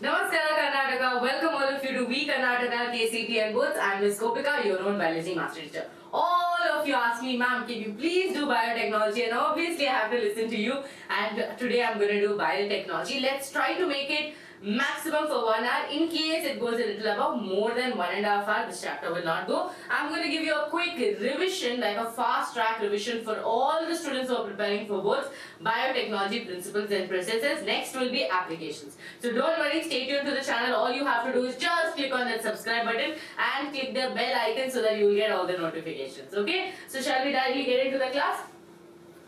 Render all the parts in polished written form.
Namaskar Karnataka, welcome all of you to We Karnataka KCT and Boots. I'm Ms. Gopika, your own biology master teacher. All of you ask me, ma'am, can you please do biotechnology? And obviously I have to listen to you. And today I'm going to do biotechnology. Let's try to make it maximum for 1 hour. In case it goes a little above, more than 1.5 hours, this chapter will not go. I'm going to give you a quick revision, like a fast track revision for all the students who are preparing for both Biotechnology Principles and Processes. Next will be applications. So don't worry, stay tuned to the channel. All you have to do is just click on that subscribe button and click the bell icon so that you will get all the notifications. Okay? So shall we directly get into the class?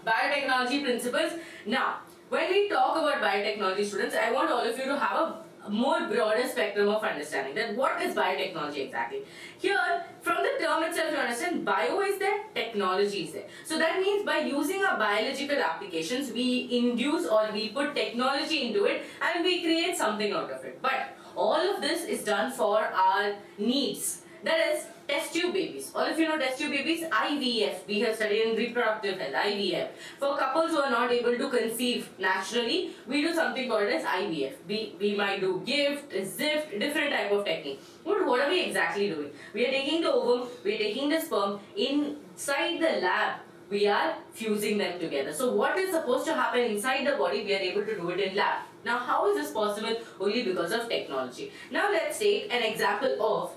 Biotechnology Principles. Now, when we talk about biotechnology, students, I want all of you to have a more broader spectrum of understanding that what is biotechnology exactly. Here, from the term itself, you understand bio is there, technology is there. So that means by using our biological applications, we induce or we put technology into it and we create something out of it. But all of this is done for our needs. That is test tube babies. All of you know test tube babies, IVF. We have studied in reproductive health, IVF. For couples who are not able to conceive naturally, we do something called as IVF. We might do gift, zift, different type of technique. But what are we exactly doing? We are taking the ovum, we are taking the sperm, inside the lab, we are fusing them together. So what is supposed to happen inside the body, we are able to do it in lab. Now how is this possible? Only because of technology. Now let's take an example of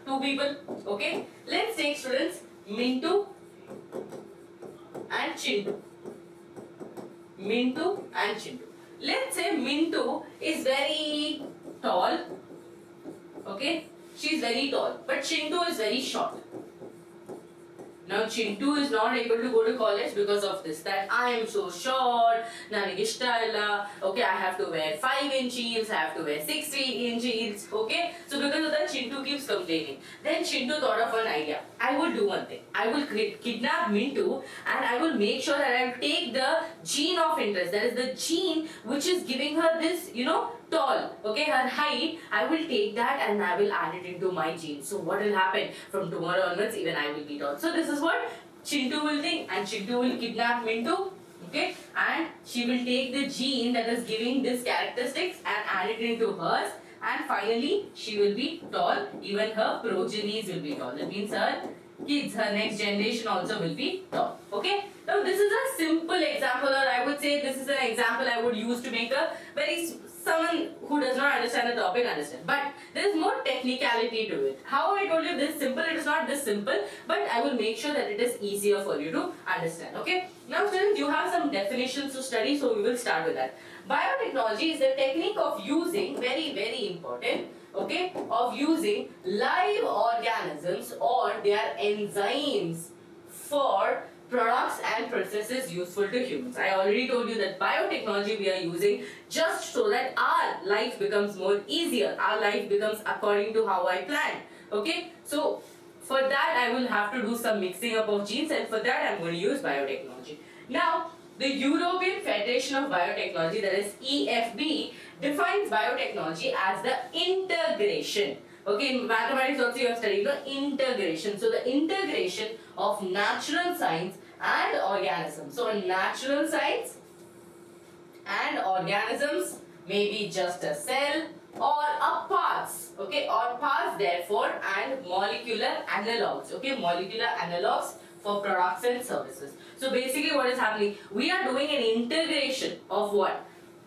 two people, okay? Let's take students Mintu and Chintu. Mintu and Chintu. Let's say Mintu is very tall, okay? She's very tall, but Chintu is very short. Now Chintu is not able to go to college because of this, that I am so short, ನನಗೆ ಇಷ್ಟ ಇಲ್ಲ, okay, I have to wear 5-inch heels, I have to wear 60-inch heels, okay? So because of that, Chintu keeps complaining. Then Chintu thought of an idea. I will do one thing. I will kidnap Mintu and I will make sure that I will take the gene of interest, that is the gene which is giving her this, tall, okay, her height. I will take that and I will add it into my gene. So what will happen? From tomorrow onwards, even I will be tall. So this is what Chintu will think, and Chintu will kidnap Mintu, okay, and she will take the gene that is giving this characteristics and add it into hers, and finally she will be tall. Even her progenies will be tall. That means her kids, her next generation also will be tall. Okay. Now this is a simple example, or I would say this is an example I would use to make a someone who does not understand the topic understand. But there is more technicality to it. How I told you this simple, it is not this simple, but I will make sure that it is easier for you to understand. Okay. Now students, you have some definitions to study, so we will start with that. Biotechnology is the technique of using, very very important, okay, of using live organisms or their enzymes for products and processes useful to humans. I already told you that biotechnology we are using just so that our life becomes more easier. Our life becomes according to how I planned. Okay? So, for that I will have to do some mixing up of genes, and for that I am going to use biotechnology. Now, the European Federation of Biotechnology, that is EFB, defines biotechnology as the integration. Okay, in mathematics also you have studied the integration. So the integration of natural science and organisms. So natural science and organisms may be just a cell or a parts. Okay, or parts therefore, and molecular analogs. Okay, molecular analogs for products and services. So basically what is happening? We are doing an integration of what?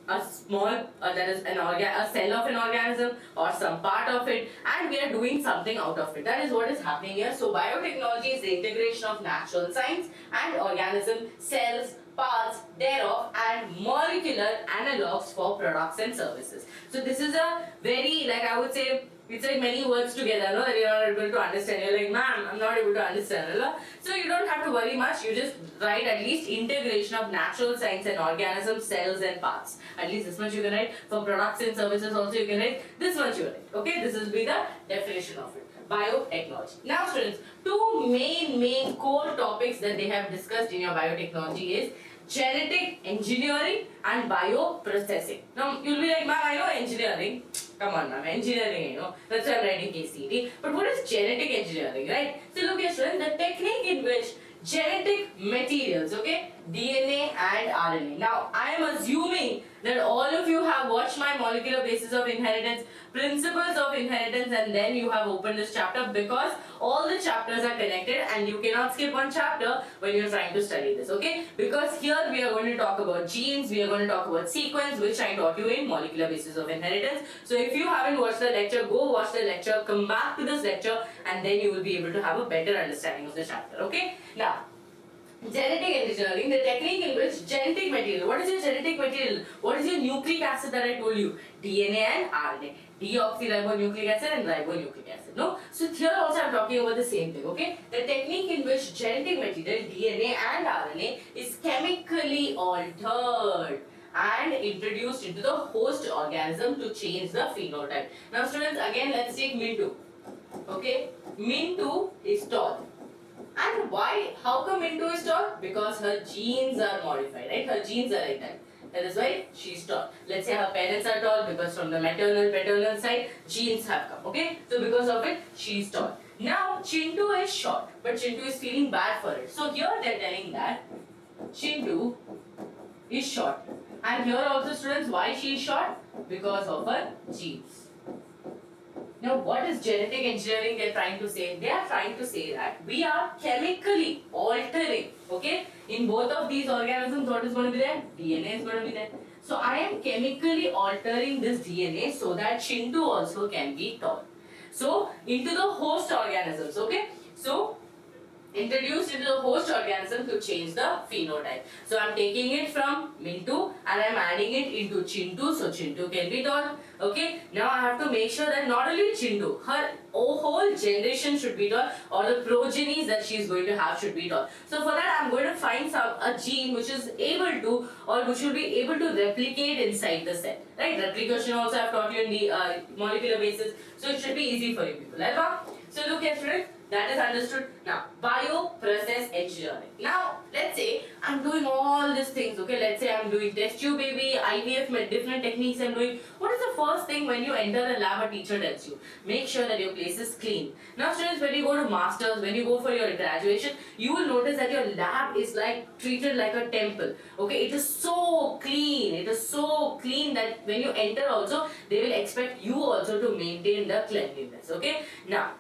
A small, that is a cell of an organism or some part of it, and we are doing something out of it. That is what is happening here. So biotechnology is the integration of natural science and organism, cells, parts thereof, and molecular analogs for products and services. So this is a very, like I would say, it's like many words together, no, that you're not able to understand. You're like, ma'am, I'm not able to understand. So you don't have to worry much. You just write at least integration of natural science and organisms, cells and parts. At least this much you can write. For products and services also you can write this much you write. Okay, this will be the definition of it. Biotechnology. Now students, two main core topics that they have discussed in your biotechnology is genetic engineering and bioprocessing. Now you'll be like, ma'am, I know engineering. Come on, ma'am, engineering, that's why I'm writing KCT. But what is genetic engineering, right? So look here, students, the technique in which genetic materials, okay, DNA and RNA. Now, I am assuming that all of you have watched watch my molecular basis of inheritance, principles of inheritance, and then you have opened this chapter, because all the chapters are connected and you cannot skip one chapter when you're trying to study this, okay? Because here we are going to talk about genes, we are going to talk about sequence, which I taught you in molecular basis of inheritance. So if you haven't watched the lecture, go watch the lecture, come back to this lecture, and then you will be able to have a better understanding of the chapter, okay? Now, genetic engineering, the technique in which genetic material, what is your genetic material? What is your nucleic acid that I told you? DNA and RNA. Deoxyribonucleic acid and ribonucleic acid. No? So here also I am talking about the same thing, okay? The technique in which genetic material, DNA and RNA, is chemically altered and introduced into the host organism to change the phenotype. Now students, again let's take Mintu. Okay? Mintu is tall. And why? How come Mintu is tall? Because her genes are modified, right? Her genes are like that. That is why she is tall. Let's say her parents are tall because from the maternal, paternal side, genes have come, okay? So because of it, she is tall. Now, Chintu is short, but Chintu is feeling bad for it. So here they are telling that Chintu is short. And here also students, why she is short? Because of her genes. Now, what is genetic engineering they are trying to say? They are trying to say that we are chemically altering, okay? In both of these organisms, what is going to be there? DNA is going to be there. So, I am chemically altering this DNA so that Chintu also can be tall. So, into the host organisms, okay? So, introduced into the host organism to change the phenotype. So, I am taking it from Mintu and I am adding it into Chintu, so Chintu can be tall. Okay, now I have to make sure that not only Chintu, her whole generation should be tall, or the progenies that she is going to have should be tall. So for that I am going to find a gene which is able to, or which will be able to replicate inside the cell. Right, replication also I have taught you in the molecular basis, so it should be easy for you people. Right? So look at it. That is understood. Now, bioprocess engineering. Now, let's say I'm doing all these things, okay? Let's say I'm doing test tube baby, IVF, different techniques I'm doing. What is the first thing when you enter the lab, a teacher tells you? Make sure that your place is clean. Now, students, when you go to masters, when you go for your graduation, you will notice that your lab is like treated like a temple. Okay, it is so clean. It is so clean that when you enter also, they will expect you also to maintain the cleanliness. Okay, now,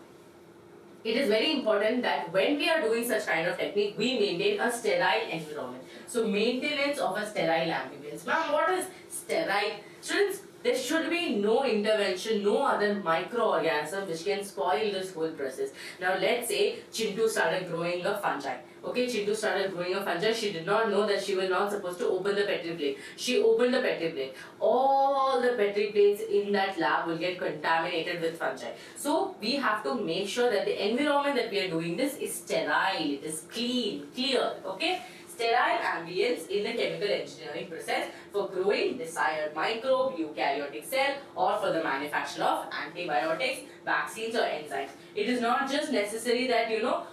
it is very important that when we are doing such kind of technique, we maintain a sterile environment. So, maintenance of a sterile ambience. Ma'am, what is sterile? Students, there should be no intervention, no other microorganism which can spoil this whole process. Now, let's say Chintu started growing a fungi. Okay, Chintu started growing a fungi. She did not know that she was not supposed to open the Petri plate. She opened the Petri plate. All the Petri plates in that lab will get contaminated with fungi. So, we have to make sure that the environment that we are doing this is sterile, it is clean, clear. Okay, sterile ambience in the chemical engineering process for growing desired microbe, eukaryotic cell, or for the manufacture of antibiotics, vaccines, or enzymes. It is not just necessary that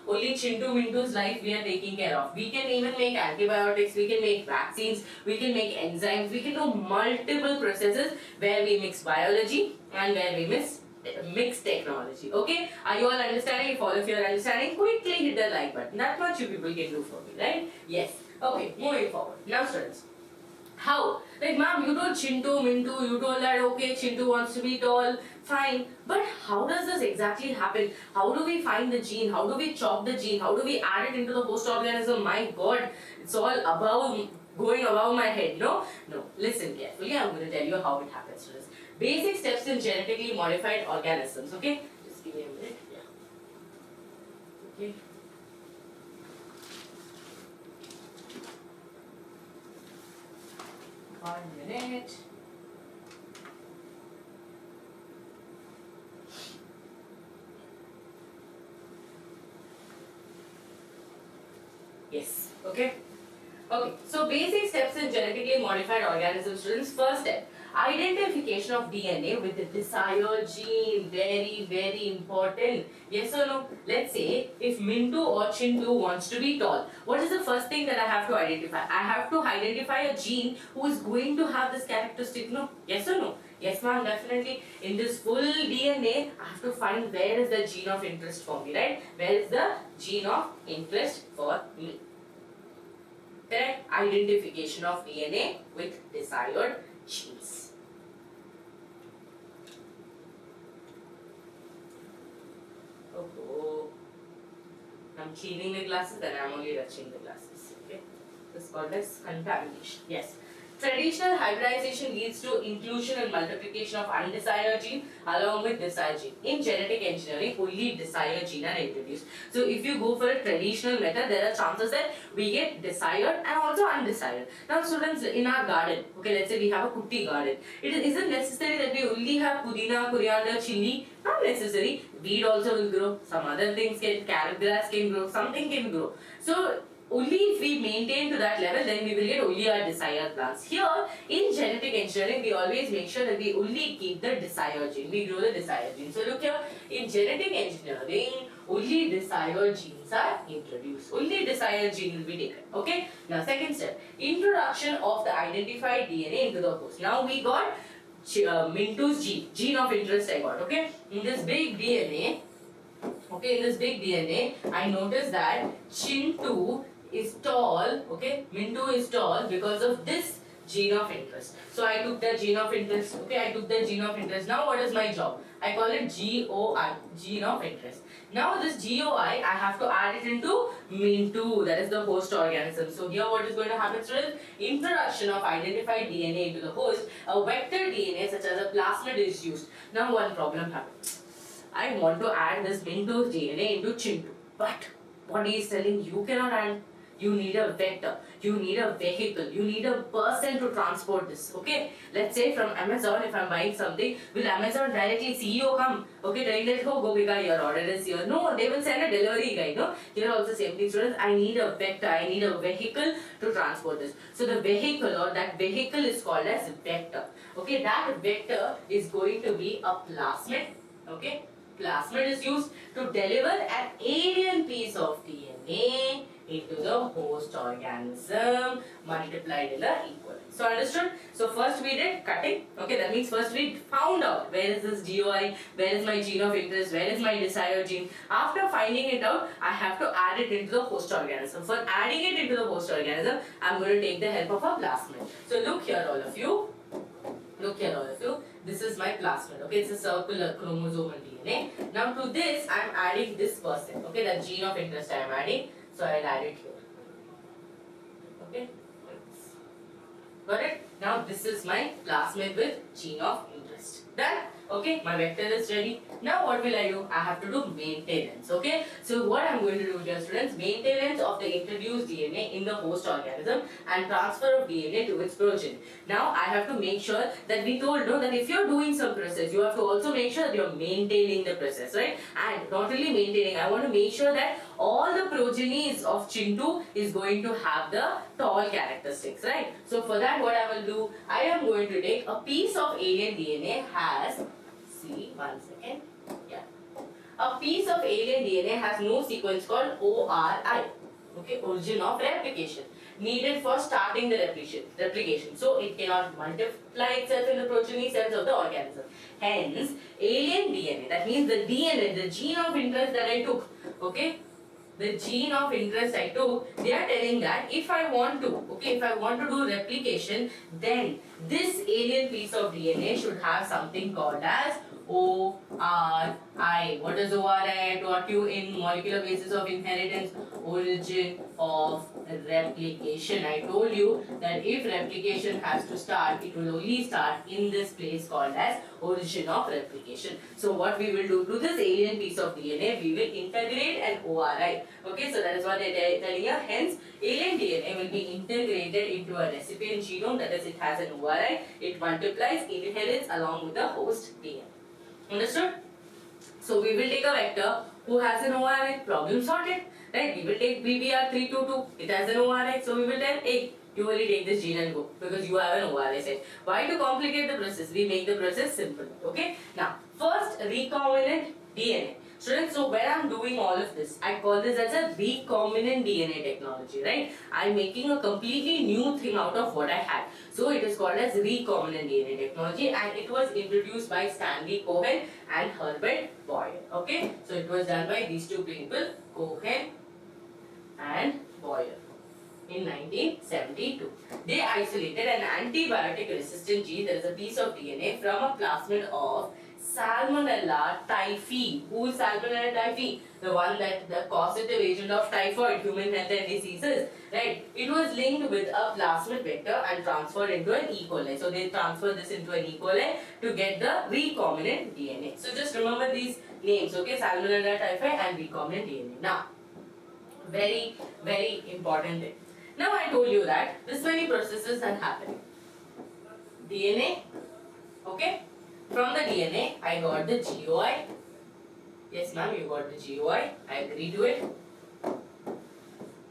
only Chintu Mintu's life we are taking care of. We can even make antibiotics, we can make vaccines, we can make enzymes, we can do multiple processes where we mix biology and where we mix technology. Okay, are you all understanding? If all of you are understanding, quickly hit the like button. That much you people can do for me, right? Yes. Okay, moving forward. Now students, how? Like ma'am, you told Chintu, Mintu, you told that okay, Chintu wants to be tall, fine. But how does this exactly happen? How do we find the gene? How do we chop the gene? How do we add it into the host organism? My God, it's all going above my head. No? Listen carefully. I'm going to tell you how it happens, students. Basic steps in genetically modified organisms. Okay, just give me a minute. Yeah. Okay. One minute. Yes. Okay. Okay. So basic steps in genetically modified organisms, students. First step. Identification of DNA with the desired gene. Very, very important. Yes or no? Let's say if Mintu or Chintu wants to be tall, what is the first thing that I have to identify? I have to identify a gene who is going to have this characteristic. No? Yes or no? Yes ma'am, definitely. In this full DNA, I have to find where is the gene of interest for me, right? Where is the gene of interest for me? Correct? Identification of DNA with desired genes. oh. I'm cleaning the glasses and I'm only touching the glasses. Okay, this is called as contamination. Yes. Traditional hybridization leads to inclusion and multiplication of undesired gene along with desired gene. In genetic engineering, only desired gene are introduced. So if you go for a traditional method, there are chances that we get desired and also undesired. Now students, in our garden, okay, let's say we have a kutti garden. It isn't necessary that we only have pudina, coriander, chili. Not necessary. Weed also will grow. Some other things can, carrot grass can grow. Something can grow. So only if we maintain to that level, then we will get only our desired plants. Here, in genetic engineering, we always make sure that we only keep the desired gene. We grow the desired gene. So look here, in genetic engineering, only desired genes are introduced. Only desired gene will be taken. Okay. Now, second step, introduction of the identified DNA into the host. Now we got Mintu's gene of interest I got. Okay. In this big DNA, I noticed that Chintu is tall, okay, Mintu is tall because of this gene of interest. So I took the gene of interest, okay, Now what is my job? I call it GOI, gene of interest. Now this GOI, I have to add it into Mintu, that is the host organism. So here what is going to happen, students? Introduction of identified DNA into the host, a vector DNA such as a plasmid is used. Now one problem happens. I want to add this Mintu's DNA into Chintu, but body is telling you cannot add. You need a vector, you need a vehicle, you need a person to transport this. Okay, let's say from Amazon, if I'm buying something, will Amazon directly CEO come? Okay, telling that, oh, go bigger, your order is here. No, they will send a delivery guy. No, here also same thing, students. I need a vector, I need a vehicle to transport this. So the vehicle or that vehicle is called as vector. Okay, that vector is going to be a plasmid. Okay. Plasmid is used to deliver an alien piece of DNA into the host organism multiplied in the equivalent. So understood? So first we did cutting. Okay, that means first we found out where is this GOI, where is my gene of interest, where is my desired gene. After finding it out, I have to add it into the host organism. For adding it into the host organism, I am going to take the help of a plasmid. So look here all of you. This is my plasmid. Okay, it's a circular chromosome DNA. Now to this, I am adding this person. Okay, the gene of interest I am adding. So I'll add it here. Okay, got it? Now this is my plasmid with gene of interest. Done? Okay, my vector is ready. Now what will I do? I have to do maintenance. Okay, so what I'm going to do, dear students, maintenance of the introduced DNA in the host organism and transfer of DNA to its progeny. Now I have to make sure that we told that if you're doing some process, you have to also make sure that you're maintaining the process, right? And not only maintaining, I want to make sure that all the progenies of Chintu is going to have the tall characteristics, right? So for that, what I will do, I am going to take a piece of alien DNA has, see, 1 second, yeah. A piece of alien DNA has no sequence called ORI, okay, origin of replication, needed for starting the replication. So it cannot multiply itself in the progeny cells of the organism. Hence, alien DNA, that means the DNA, the gene of interest that I took, okay, the gene of interest I took, they are telling that if I want to, okay, if I want to do replication, then this alien piece of DNA should have something called as ORI. What does ORI taught you in molecular basis of inheritance? Origin of replication. I told you that if replication has to start, it will only start in this place called as origin of replication. So what we will do to this alien piece of DNA, we will integrate an ORI. Okay, so that is what they are telling you. Hence, alien DNA will be integrated into a recipient genome, that is, it has an ORI, it multiplies, inherits along with the host DNA. Understood? So we will take a vector who has an ORI, problem sorted. Right? We will take BBR322, it has an ORI, so we will tell, hey, you only take this gene and go because you have an ORI set. Why to complicate the process? We make the process simple. Okay? Now, first recombinant DNA. Students, so when I'm doing all of this, I call this as a recombinant DNA technology, right? I'm making a completely new thing out of what I had. So it is called as recombinant DNA technology and it was introduced by Stanley Cohen and Herbert Boyer. Okay, so it was done by these two people, Cohen and Boyer, in 1972. They isolated an antibiotic resistant gene, that is a piece of DNA, from a plasmid of Salmonella typhi. Who is Salmonella typhi? The one that the causative agent of typhoid, human health and diseases, right? It was linked with a plasmid vector and transferred into an E. coli. So they transferred this into an E. coli to get the recombinant DNA. So just remember these names, okay? Salmonella typhi and recombinant DNA. Now, very, very important thing. Now I told you that this many processes are happening. DNA, okay? From the DNA, I got the GOI. Yes, ma'am, you got the GOI. I agree to it.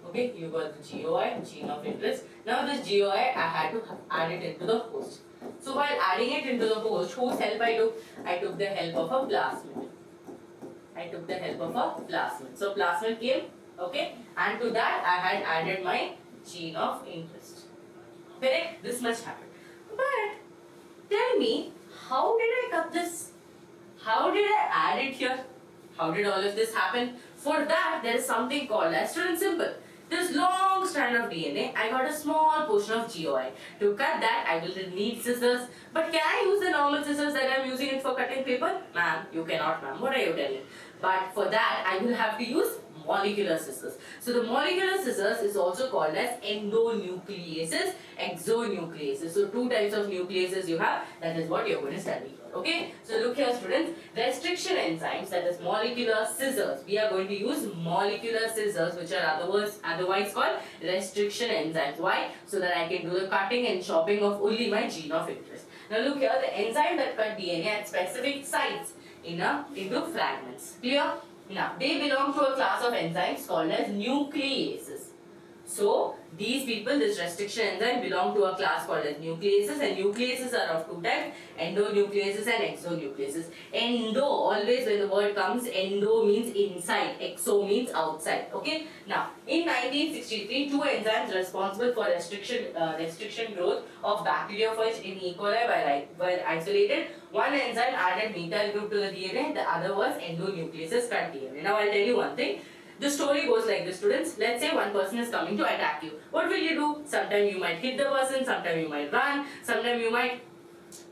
Okay, you got the GOI, gene of interest. Now this GOI, I had to add it into the host. So while adding it into the host, whose help I took? I took the help of a plasmid. I took the help of a plasmid. So plasmid came, okay, and to that I had added my gene of interest. Correct? This much happened. But tell me, how did I cut this? How did I add it here? How did all of this happen? For that, there is something called as student simple. This long strand of DNA, I got a small portion of GOI. To cut that, I will need scissors. But can I use the normal scissors that I am using it for cutting paper? Ma'am, you cannot, ma'am. What are you telling? But for that, I will have to use molecular scissors. So the molecular scissors is also called as endonucleases, exonucleases. So two types of nucleases you have. That is what you are going to study. Okay, so look here students, restriction enzymes, that is molecular scissors. We are going to use molecular scissors, which are otherwise called restriction enzymes. Why? So that I can do the cutting and chopping of only my gene of interest. Now look here, the enzyme that cut DNA at specific sites into fragments. Clear? Now, they belong to a class of enzymes called as nucleases. So, these people, this restriction enzyme belong to a class called as nucleases, and nucleases are of two types, endonucleases and exonucleases. Endo, always when the word comes, endo means inside, exo means outside. Okay. Now, in 1963, two enzymes responsible for restriction growth of bacteriophage in E. coli were isolated. One enzyme added methyl group to the DNA, the other was endonucleases cut DNA. Now, I'll tell you one thing. The story goes like this, students. Let's say one person is coming to attack you. What will you do? Sometimes you might hit the person, sometimes you might run, sometimes you might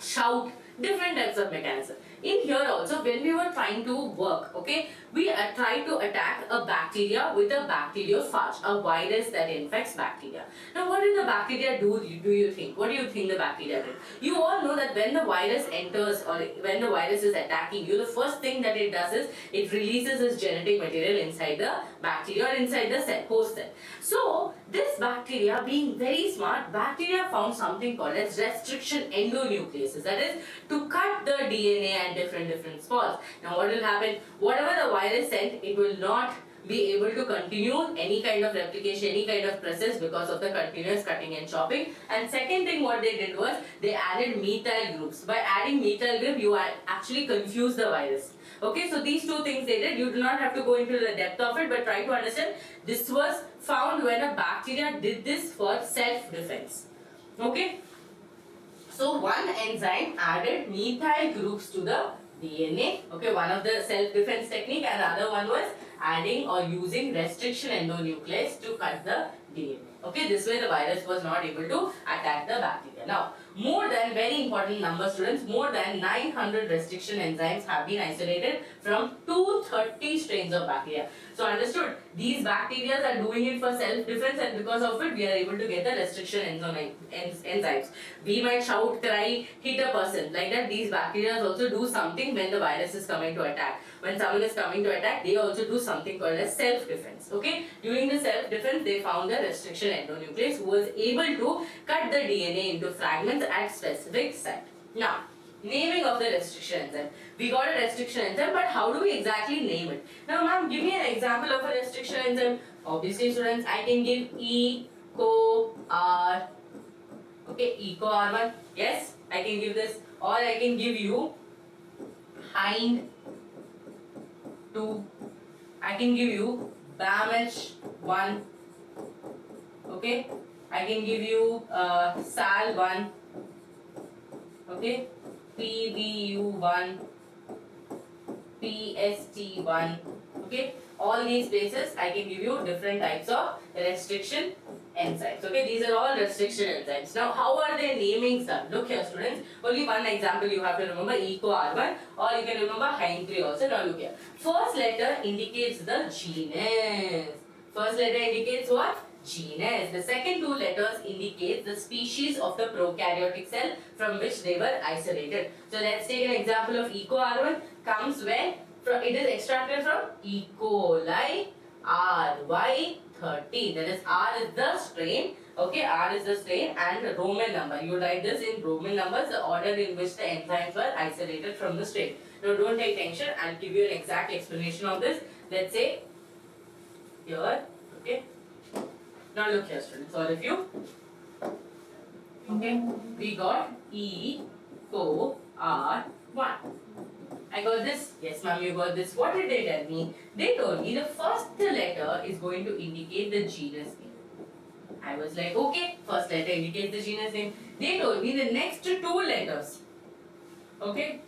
shout, different types of mechanism. In here also, when we were trying to work, okay, we tried to attack a bacteria with a bacteriophage, a virus that infects bacteria. Now, what did the bacteria do you think? What do you think the bacteria did? You all know that when the virus enters or when the virus is attacking you, the first thing that it does is it releases its genetic material inside the bacteria or inside the cell, host cell. So, this bacteria, being very smart, bacteria found something called as restriction endonucleases. That is to cut the DNA and different spots. Now what will happen? Whatever the virus sent, it will not be able to continue any kind of replication, any kind of process because of the continuous cutting and chopping. And second thing what they did was they added methyl groups. By adding methyl group, you actually confuse the virus. Okay, so these two things they did. You do not have to go into the depth of it, but try to understand. This was found when a bacteria did this for self-defense. Okay. So one enzyme added methyl groups to the DNA. Okay, one of the self-defense technique, and the other one was adding or using restriction endonuclease to cut the DNA. Okay, this way the virus was not able to attack the bacteria. Now, more than, very important number students, more than 900 restriction enzymes have been isolated from 230 strains of bacteria. So understood, these bacteria are doing it for self-defense, and because of it we are able to get the restriction enzymes. We might shout, cry, hit a person. Like that, these bacteria also do something when the virus is coming to attack. When someone is coming to attack, they also do something called as self-defense. Okay, during the self-defense they found the restriction endonuclease who was able to cut the DNA into fragments at specific site. Now, naming of the restriction enzyme. We got a restriction enzyme, but how do we exactly name it? Now, ma'am, give me an example of a restriction enzyme. Obviously, students, I can give EcoR. Okay, EcoR1. Yes, I can give this, or I can give you Hind 2. I can give you BAMH1. Okay, I can give you SAL1. Okay, PBU1, PST1. Okay, all these places I can give you different types of restriction enzymes. Okay, these are all restriction enzymes. Now, how are their namings done? Look here, students. Only one example you have to remember, EcoR1, or you can remember HEIN3 also. Now, look here. First letter indicates the genus. First letter indicates what? Genus. The second two letters indicate the species of the prokaryotic cell from which they were isolated. So, let's take an example of EcoR1. Comes when it is extracted from E. coli RY13. That is, R is the strain. Okay, R is the strain and Roman number. You write this in Roman numbers, the order in which the enzymes were isolated from the strain. Now, don't take tension. I'll give you an exact explanation of this. Let's say here. Okay. Now look here, students, all of you. Okay, we got E, Co, R, 1. I got this? Yes, ma'am, you got this. What did they tell me? They told me the first letter is going to indicate the genus name. I was like, okay, first letter indicates the genus name. They told me the next two letters. Okay,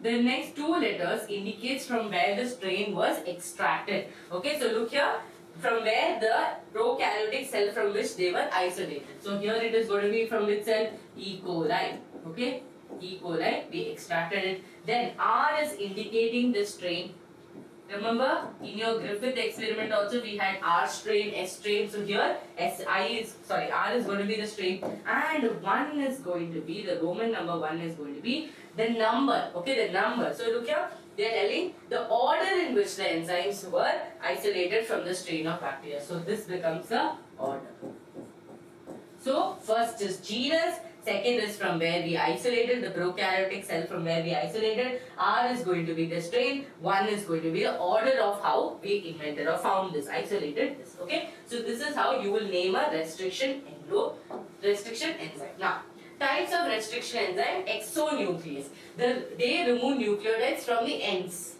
the next two letters indicates from where the strain was extracted. Okay, so look here. From where the prokaryotic cell from which they were isolated. So here it is going to be from which cell? E. coli. Okay, E. coli, we extracted it. Then R is indicating the strain. Remember in your Griffith experiment also we had R strain, S strain. So here R is going to be the strain, and 1 is going to be the Roman number. 1 is going to be the number. Okay, the number. So look here. They are telling the order in which the enzymes were isolated from the strain of bacteria. So this becomes the order. So first is genus, second is from where we isolated, the prokaryotic cell from where we isolated, R is going to be the strain, 1 is going to be the order of how we invented or found this, isolated this. Okay, so this is how you will name a restriction enzyme. Now, types of restriction enzyme, exonuclease. They remove nucleotides from the ends.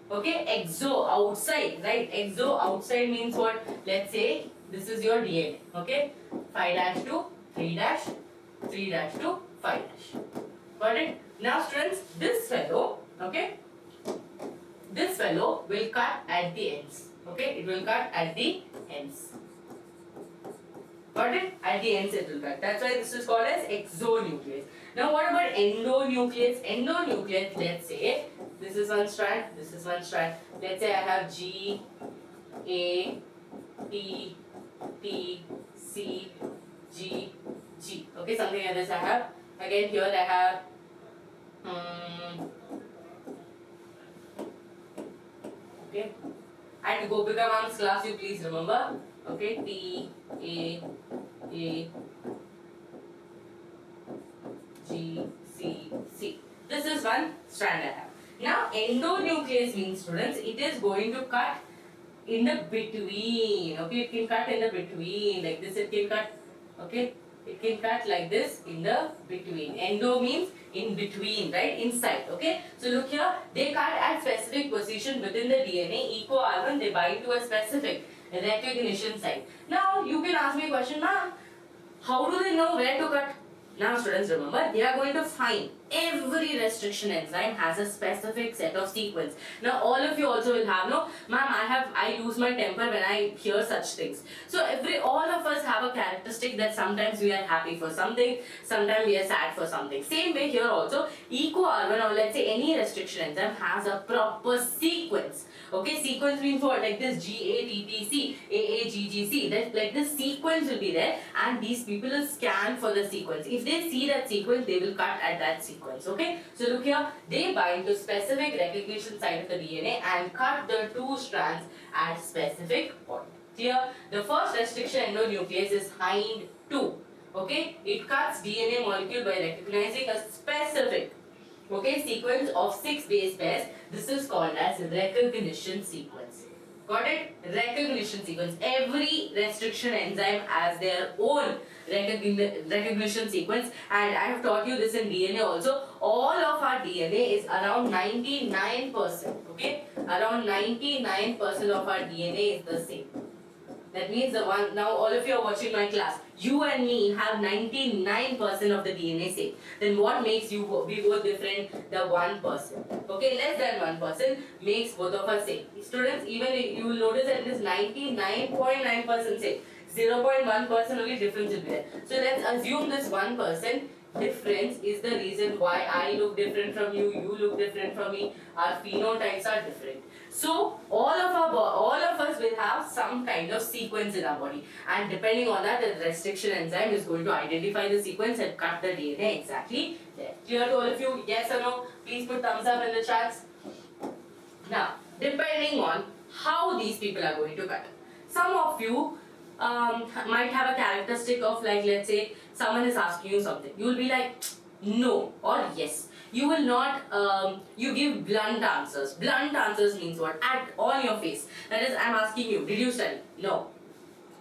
Okay, exo, outside, right? Exo, outside means what? Let's say this is your DNA. Okay, 5' to 3', 3' to 5'. Got it? Now, students, this fellow, okay, this fellow will cut at the ends. Okay, it will cut at the ends. Got it? At the ends it will cut. That's why this is called as exonuclease. Now what about endonuclease? Endonuclease, let's say, this is one strand, this is one strand. Let's say I have G, A, T, T, C, G, G. Okay, something like this I have. Again here I have okay. And Gopika ma'am's class you please remember. Okay, T, A, G, C, C. This is one strand I have. Now, endonuclease means, students, it is going to cut in the between. Okay, it can cut in the between. Like this, it can cut. Okay, it can cut like this in the between. Endo means in between, right? Inside. Okay, so look here, they cut at specific position within the DNA. EcoR1, they bind to a specific recognition site. Now, you can ask me a question, ma'am, how do they know where to cut? Now, students, remember, they are going to find every restriction enzyme has a specific set of sequence. Now, all of you also will have, no, ma'am, I lose my temper when I hear such things. So, all of us have a characteristic that sometimes we are happy for something, sometimes we are sad for something. Same way here also, EcoR1 or let's say any restriction enzyme has a proper sequence. Okay, sequence means what? Like this GATTC, AAGGC. That like this sequence will be there, and these people will scan for the sequence. If they see that sequence, they will cut at that sequence. Okay, so look here, they bind to specific recognition site of the DNA and cut the two strands at specific point. Here, the first restriction endonuclease is HEIN2. Okay, it cuts DNA molecule by recognizing a specific sequence of 6 base pairs. This is called as recognition sequence. Got it? Recognition sequence. Every restriction enzyme has their own recognition sequence, and I have taught you this in DNA also. All of our DNA is around 99%. Okay, around 99% of our DNA is the same. That means the one, now all of you are watching my class. You and me have 99% of the DNA same. Then what makes we both different? The 1%. Okay, less than 1% makes both of us same. Students, even you will notice that it is 99.9% same. 0.1% only difference will be there. So let's assume this 1% difference is the reason why I look different from you, you look different from me, our phenotypes are different. So all of us will have some kind of sequence in our body, and depending on that, the restriction enzyme is going to identify the sequence and cut the DNA exactly there. Clear to all of you? Yes or no? Please put thumbs up in the chats. Now, depending on how these people are going to cut, some of you might have a characteristic of, like, let's say someone is asking you something, you will be like no or yes. You will not you give blunt answers. Blunt answers means what? At on your face. That is, I'm asking you, did you study? No.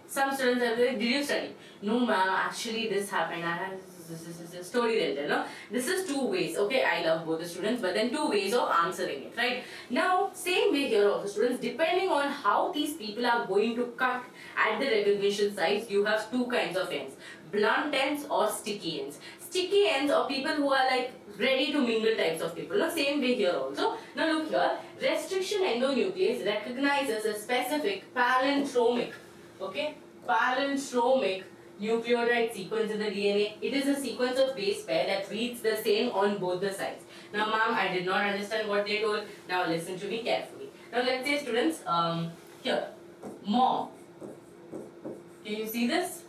Some students are like, did you study? No ma'am, actually this happened. I have this story they'll tell. No? This is two ways. Okay, I love both the students, but then two ways of answering it, right? Now, same way here also, students, depending on how these people are going to cut at the recognition sites, you have two kinds of ends. Blunt ends or sticky ends. Sticky ends or people who are like ready to mingle types of people. Now, same way here also. Now look here, restriction endonuclease recognizes a specific palindromic, okay, palindromic nucleotide sequence in the DNA. It is a sequence of base pair that reads the same on both the sides. Now ma'am, I did not understand what they told. Now listen to me carefully. Now let's say students, here, mom. Can you see this?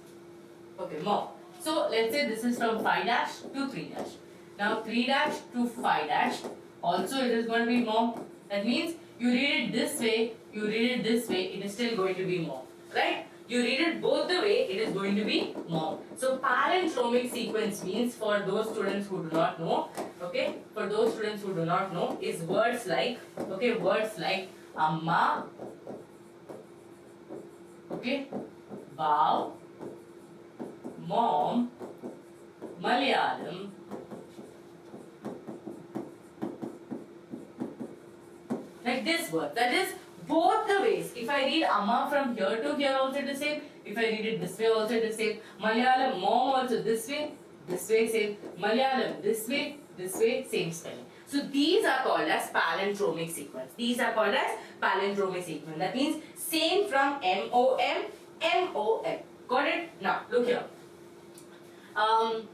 Okay, mom. So let's say this is from 5 dash to 3 dash. Now 3 dash to 5 dash, also it is going to be mom. That means you read it this way, you read it this way, it is still going to be mom, right? You read it both the way, it is going to be mom. So palindromic sequence means, for those students who do not know, okay, for those students who do not know, is words like, okay, words like amma, okay, bow, mom, Malayalam, like this word. That is both the ways. If I read amma from here to here also the same. If I read it this way also the same. Malayalam mom also this way same. Malayalam this way, same spelling. So these are called as palindromic sequence. These are called as palindromic sequence. That means same from MOM, MOM. Got it? Now look here.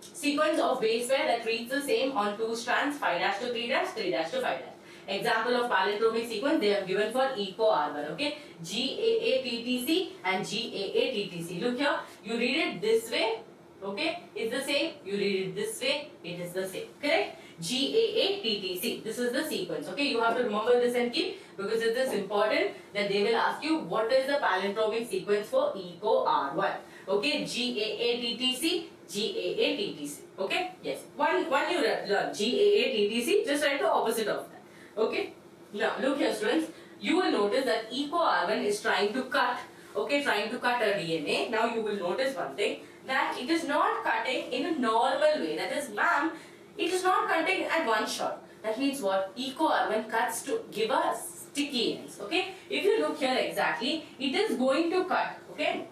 Sequence of base pair that reads the same on two strands, 5 dash to 3 dash, 3 dash to 5 dash. Example of palindromic sequence they have given for eco R1, okay? GAATTC and GAATTC. Look here, you read it this way, okay? It's the same. You read it this way, it is the same. Correct? GAATTC. This is the sequence, okay? You have to remember this and keep, because it is important that they will ask you what is the palindromic sequence for eco R1. Okay? GAATTC, GAATTC. Okay? Yes. One you learn GAATTC, just write the opposite of that. Okay? Now look here students, you will notice that eco R1 is trying to cut, okay, trying to cut a DNA. Now you will notice one thing, that it is not cutting in a normal way. That is, ma'am, it is not cutting at one shot. That means what? Eco R1 cuts to give us sticky ends. Okay? If you look here exactly, it is going to cut, okay?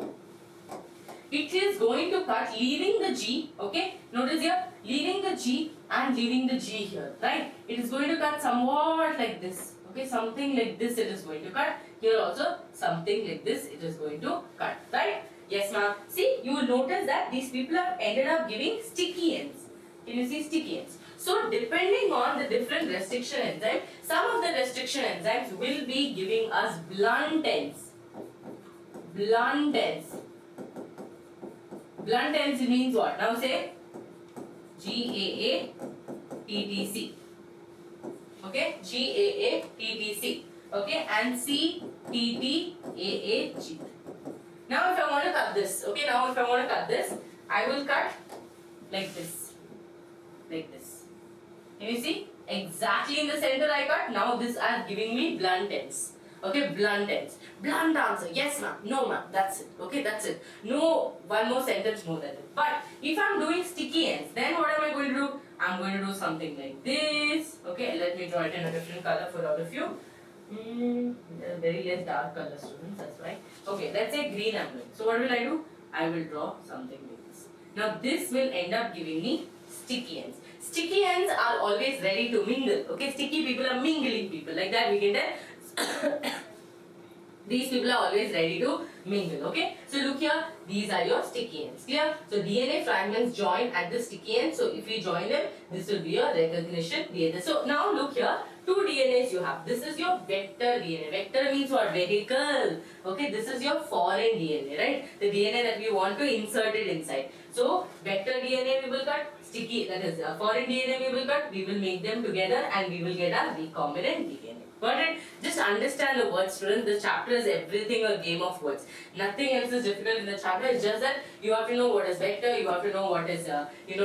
It is going to cut leaving the G, okay? Notice here, leaving the G and leaving the G here, right? It is going to cut somewhat like this, okay? Something like this it is going to cut. Here also, something like this it is going to cut, right? Yes, ma'am. See, you will notice that these people have ended up giving sticky ends. Can you see sticky ends? So, depending on the different restriction enzymes, some of the restriction enzymes will be giving us blunt ends. Blunt ends. Blunt ends means what? Now say GAATTC. Okay? GAATTC. Okay? And CTTAAG. Now if I want to cut this, okay? Now if I want to cut this, I will cut like this. Like this. Can you see? Exactly in the center I cut. Now this are giving me blunt ends. Okay, blunt ends. Blunt answer. Yes ma'am. No ma'am. That's it. Okay, that's it. No one more sentence more than it. But if I'm doing sticky ends, then what am I going to do? I'm going to do something like this. Okay, let me draw it in a different color for all of you. Very less dark color students, that's why. Okay, let's say green I'm doing. So what will I do? I will draw something like this. Now this will end up giving me sticky ends. Sticky ends are always ready to mingle. Okay, sticky people are mingling people. Like that we can tell. These people are always ready to mingle, okay? So look here, these are your sticky ends, clear? So DNA fragments join at the sticky end. So if we join them, this will be your recognition DNA. So now look here, two DNAs you have. This is your vector DNA. Vector means what? Vehicle. Okay, this is your foreign DNA, right? The DNA that we want to insert it inside. So vector DNA we will cut, sticky, that is foreign DNA we will cut, we will make them together and we will get a recombinant DNA. Got it? Just understand the words, students. The chapter is everything a game of words. Nothing else is difficult in the chapter. It's just that you have to know what is vector, you have to know what is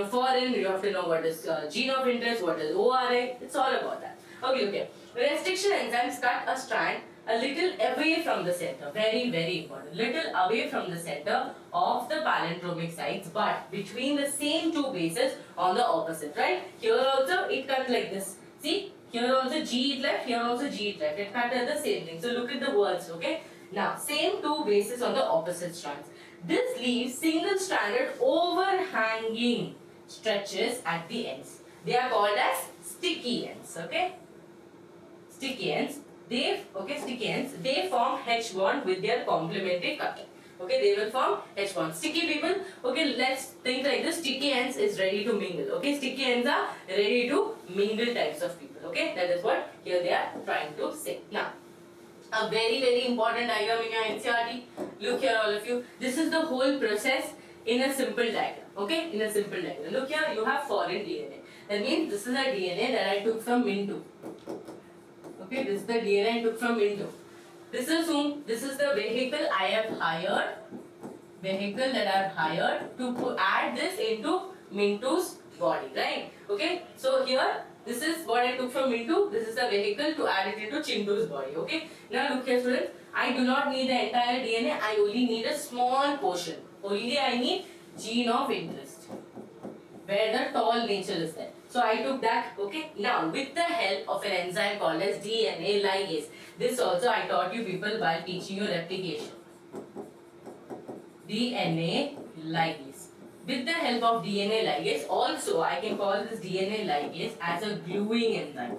foreign, you have to know what is gene of interest, what is ORI. It's all about that. Okay, okay. Restriction enzymes cut a strand a little away from the center. Very, very important. Little away from the center of the palindromic sites, but between the same two bases on the opposite, right? Here also it cuts like this. See? Here also G is left, here also G is left. It cut at the same thing. So look at the words, okay? Now, same two bases on the opposite strands. This leaves single-stranded overhanging stretches at the ends. They are called as sticky ends, okay? Sticky ends. Sticky ends. They form H bond with their complementary couple. Okay, they will form H bond. Sticky people, okay, let's think like this. Sticky ends is ready to mingle. Okay, sticky ends are ready to mingle types of people. Okay, that is what here they are trying to say. Now, a very, very important diagram in your NCERT. Look here, all of you. This is the whole process in a simple diagram. Okay, in a simple diagram. Look here, you have foreign DNA. That means this is a DNA that I took from Min2. Okay, this is the DNA I took from Min2. This is whom? This is the vehicle I have hired. Vehicle that I have hired to add this into Min2's body, right? Okay, so here this is what I took from Min2. This is the vehicle to add it into Chintu's body. Okay, now look here, students. I do not need the entire DNA. I only need a small portion. Only I need gene of interest, where the tall nature is there. So I took that, okay. Now with the help of an enzyme called as DNA ligase, this also I taught you people while teaching you replication. DNA ligase. With the help of DNA ligase, also I can call this DNA ligase as a gluing enzyme.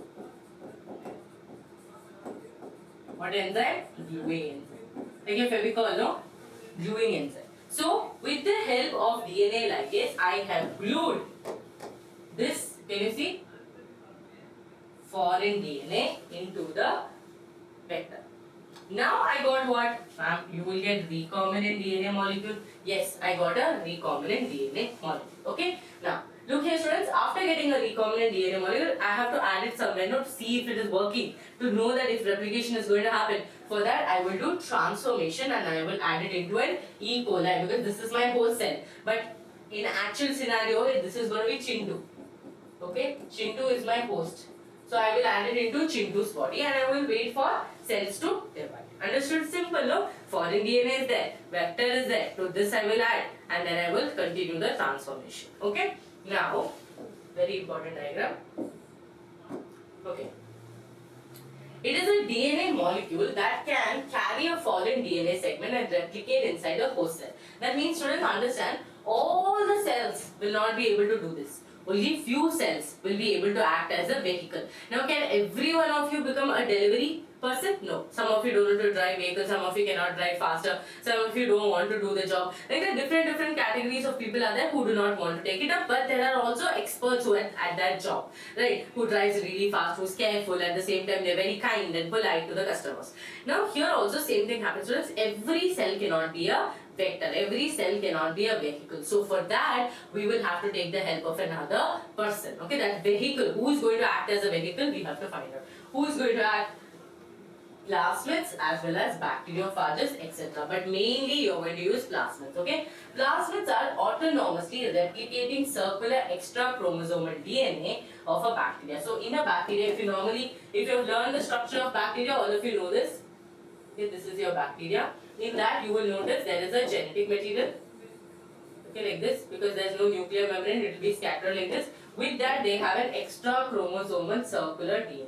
What enzyme? Gluing enzyme. Like a Fevicol, no? Gluing enzyme. So with the help of DNA ligase, I have glued this, can you see, foreign DNA into the vector. Now I got what? You will get recombinant DNA molecule. Yes, I got a recombinant DNA molecule. Okay. Now look here, students. After getting a recombinant DNA molecule, I have to add it somewhere, not to see if it is working, to know that if replication is going to happen. For that, I will do transformation and I will add it into an E. coli because this is my host cell. But in actual scenario, this is going to be Chintu. Okay, Chintu is my host. So I will add it into Chintu's body and I will wait for cells to divide. Understood? Simple, no? Foreign DNA is there, vector is there. To this I will add and then I will continue the transformation. Okay? Now, very important diagram. Okay. It is a DNA molecule that can carry a fallen DNA segment and replicate inside a host cell. That means, students, understand, all the cells will not be able to do this. Only few cells will be able to act as a vehicle. Now, can every one of you become a delivery person? No. Some of you don't want to drive vehicles, some of you cannot drive faster, some of you don't want to do the job. Like there are different categories of people are there who do not want to take it up, but there are also experts who are at that job, right? Who drives really fast, who's careful, at the same time they're very kind and polite to the customers. Now here also same thing happens. Students, every cell cannot be a vector. Every cell cannot be a vehicle. So for that, we will have to take the help of another person. Okay, that vehicle, who is going to act as a vehicle, we have to find out. Who is going to act? Plasmids as well as bacteriophages, etc. But mainly you're going to use plasmids. Okay, plasmids are autonomously replicating circular extra chromosomal DNA of a bacteria. So in a bacteria, if you have learned the structure of bacteria, all of you know this. Okay, this is your bacteria. In that you will notice there is a genetic material. Okay, like this, because there is no nuclear membrane, it will be scattered like this. With that they have an extra chromosomal circular DNA.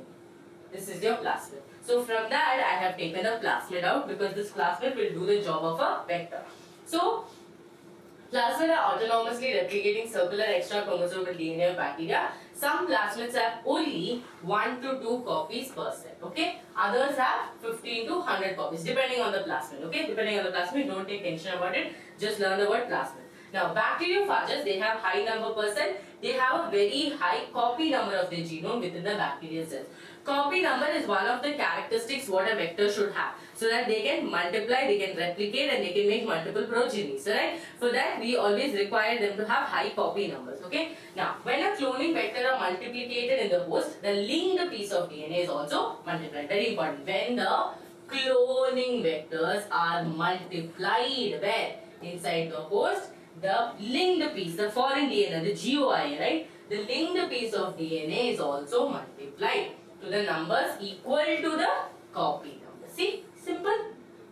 This is your plasmid. So from that I have taken a plasmid out because this plasmid will do the job of a vector. So plasmid are autonomously replicating circular extra chromosomal DNA of bacteria. Some plasmids have only 1 to 2 copies per set. Okay, others have 15 to 100 copies depending on the plasmid. Okay, depending on the plasmid, don't take tension about it. Just learn the word plasmid. Now, bacteriophages, they have high number percent. They have a very high copy number of their genome within the bacterial cells. Copy number is one of the characteristics what a vector should have, so that they can multiply, they can replicate, and they can make multiple progenies. Right? For that, we always require them to have high copy numbers. Okay. Now, when a cloning vector are multiplicated in the host, the linked piece of DNA is also multiplied. Very important. When the cloning vectors are multiplied, where inside the host, the linked piece, the foreign DNA, the GOI, right? The linked piece of DNA is also multiplied to the numbers equal to the copy number. See, simple.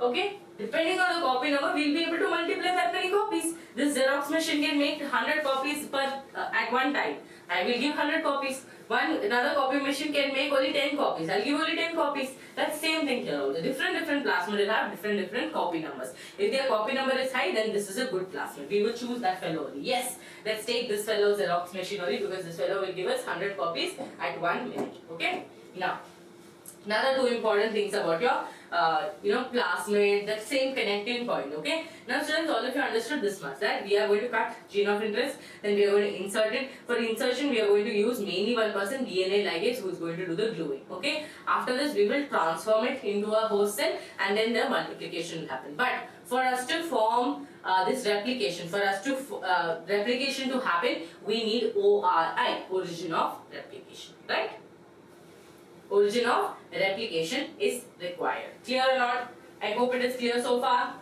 Okay. Depending on the copy number, we'll be able to multiply that many copies. This Xerox machine can make 100 copies at one time. I will give 100 copies. Another copy machine can make only 10 copies. I'll give only 10 copies. That's same thing here also. Different plasmid will have different copy numbers. If their copy number is high, then this is a good plasmid. We will choose that fellow only. Yes, let's take this fellow Xerox machine only, because this fellow will give us 100 copies at 1 minute. Okay. Now, another two important things about your plasmid, that same connecting point. Okay. Now students, all of you understood this much, that we are going to cut gene of interest, then we are going to insert it. For insertion, we are going to use mainly one person, DNA ligase, who is going to do the gluing. Okay. After this, we will transform it into a host cell, and then the multiplication will happen. But for us to form this replication, for us to replication to happen, we need ORI, origin of replication, right? Origin of replication is required. Clear or not? I hope it is clear so far.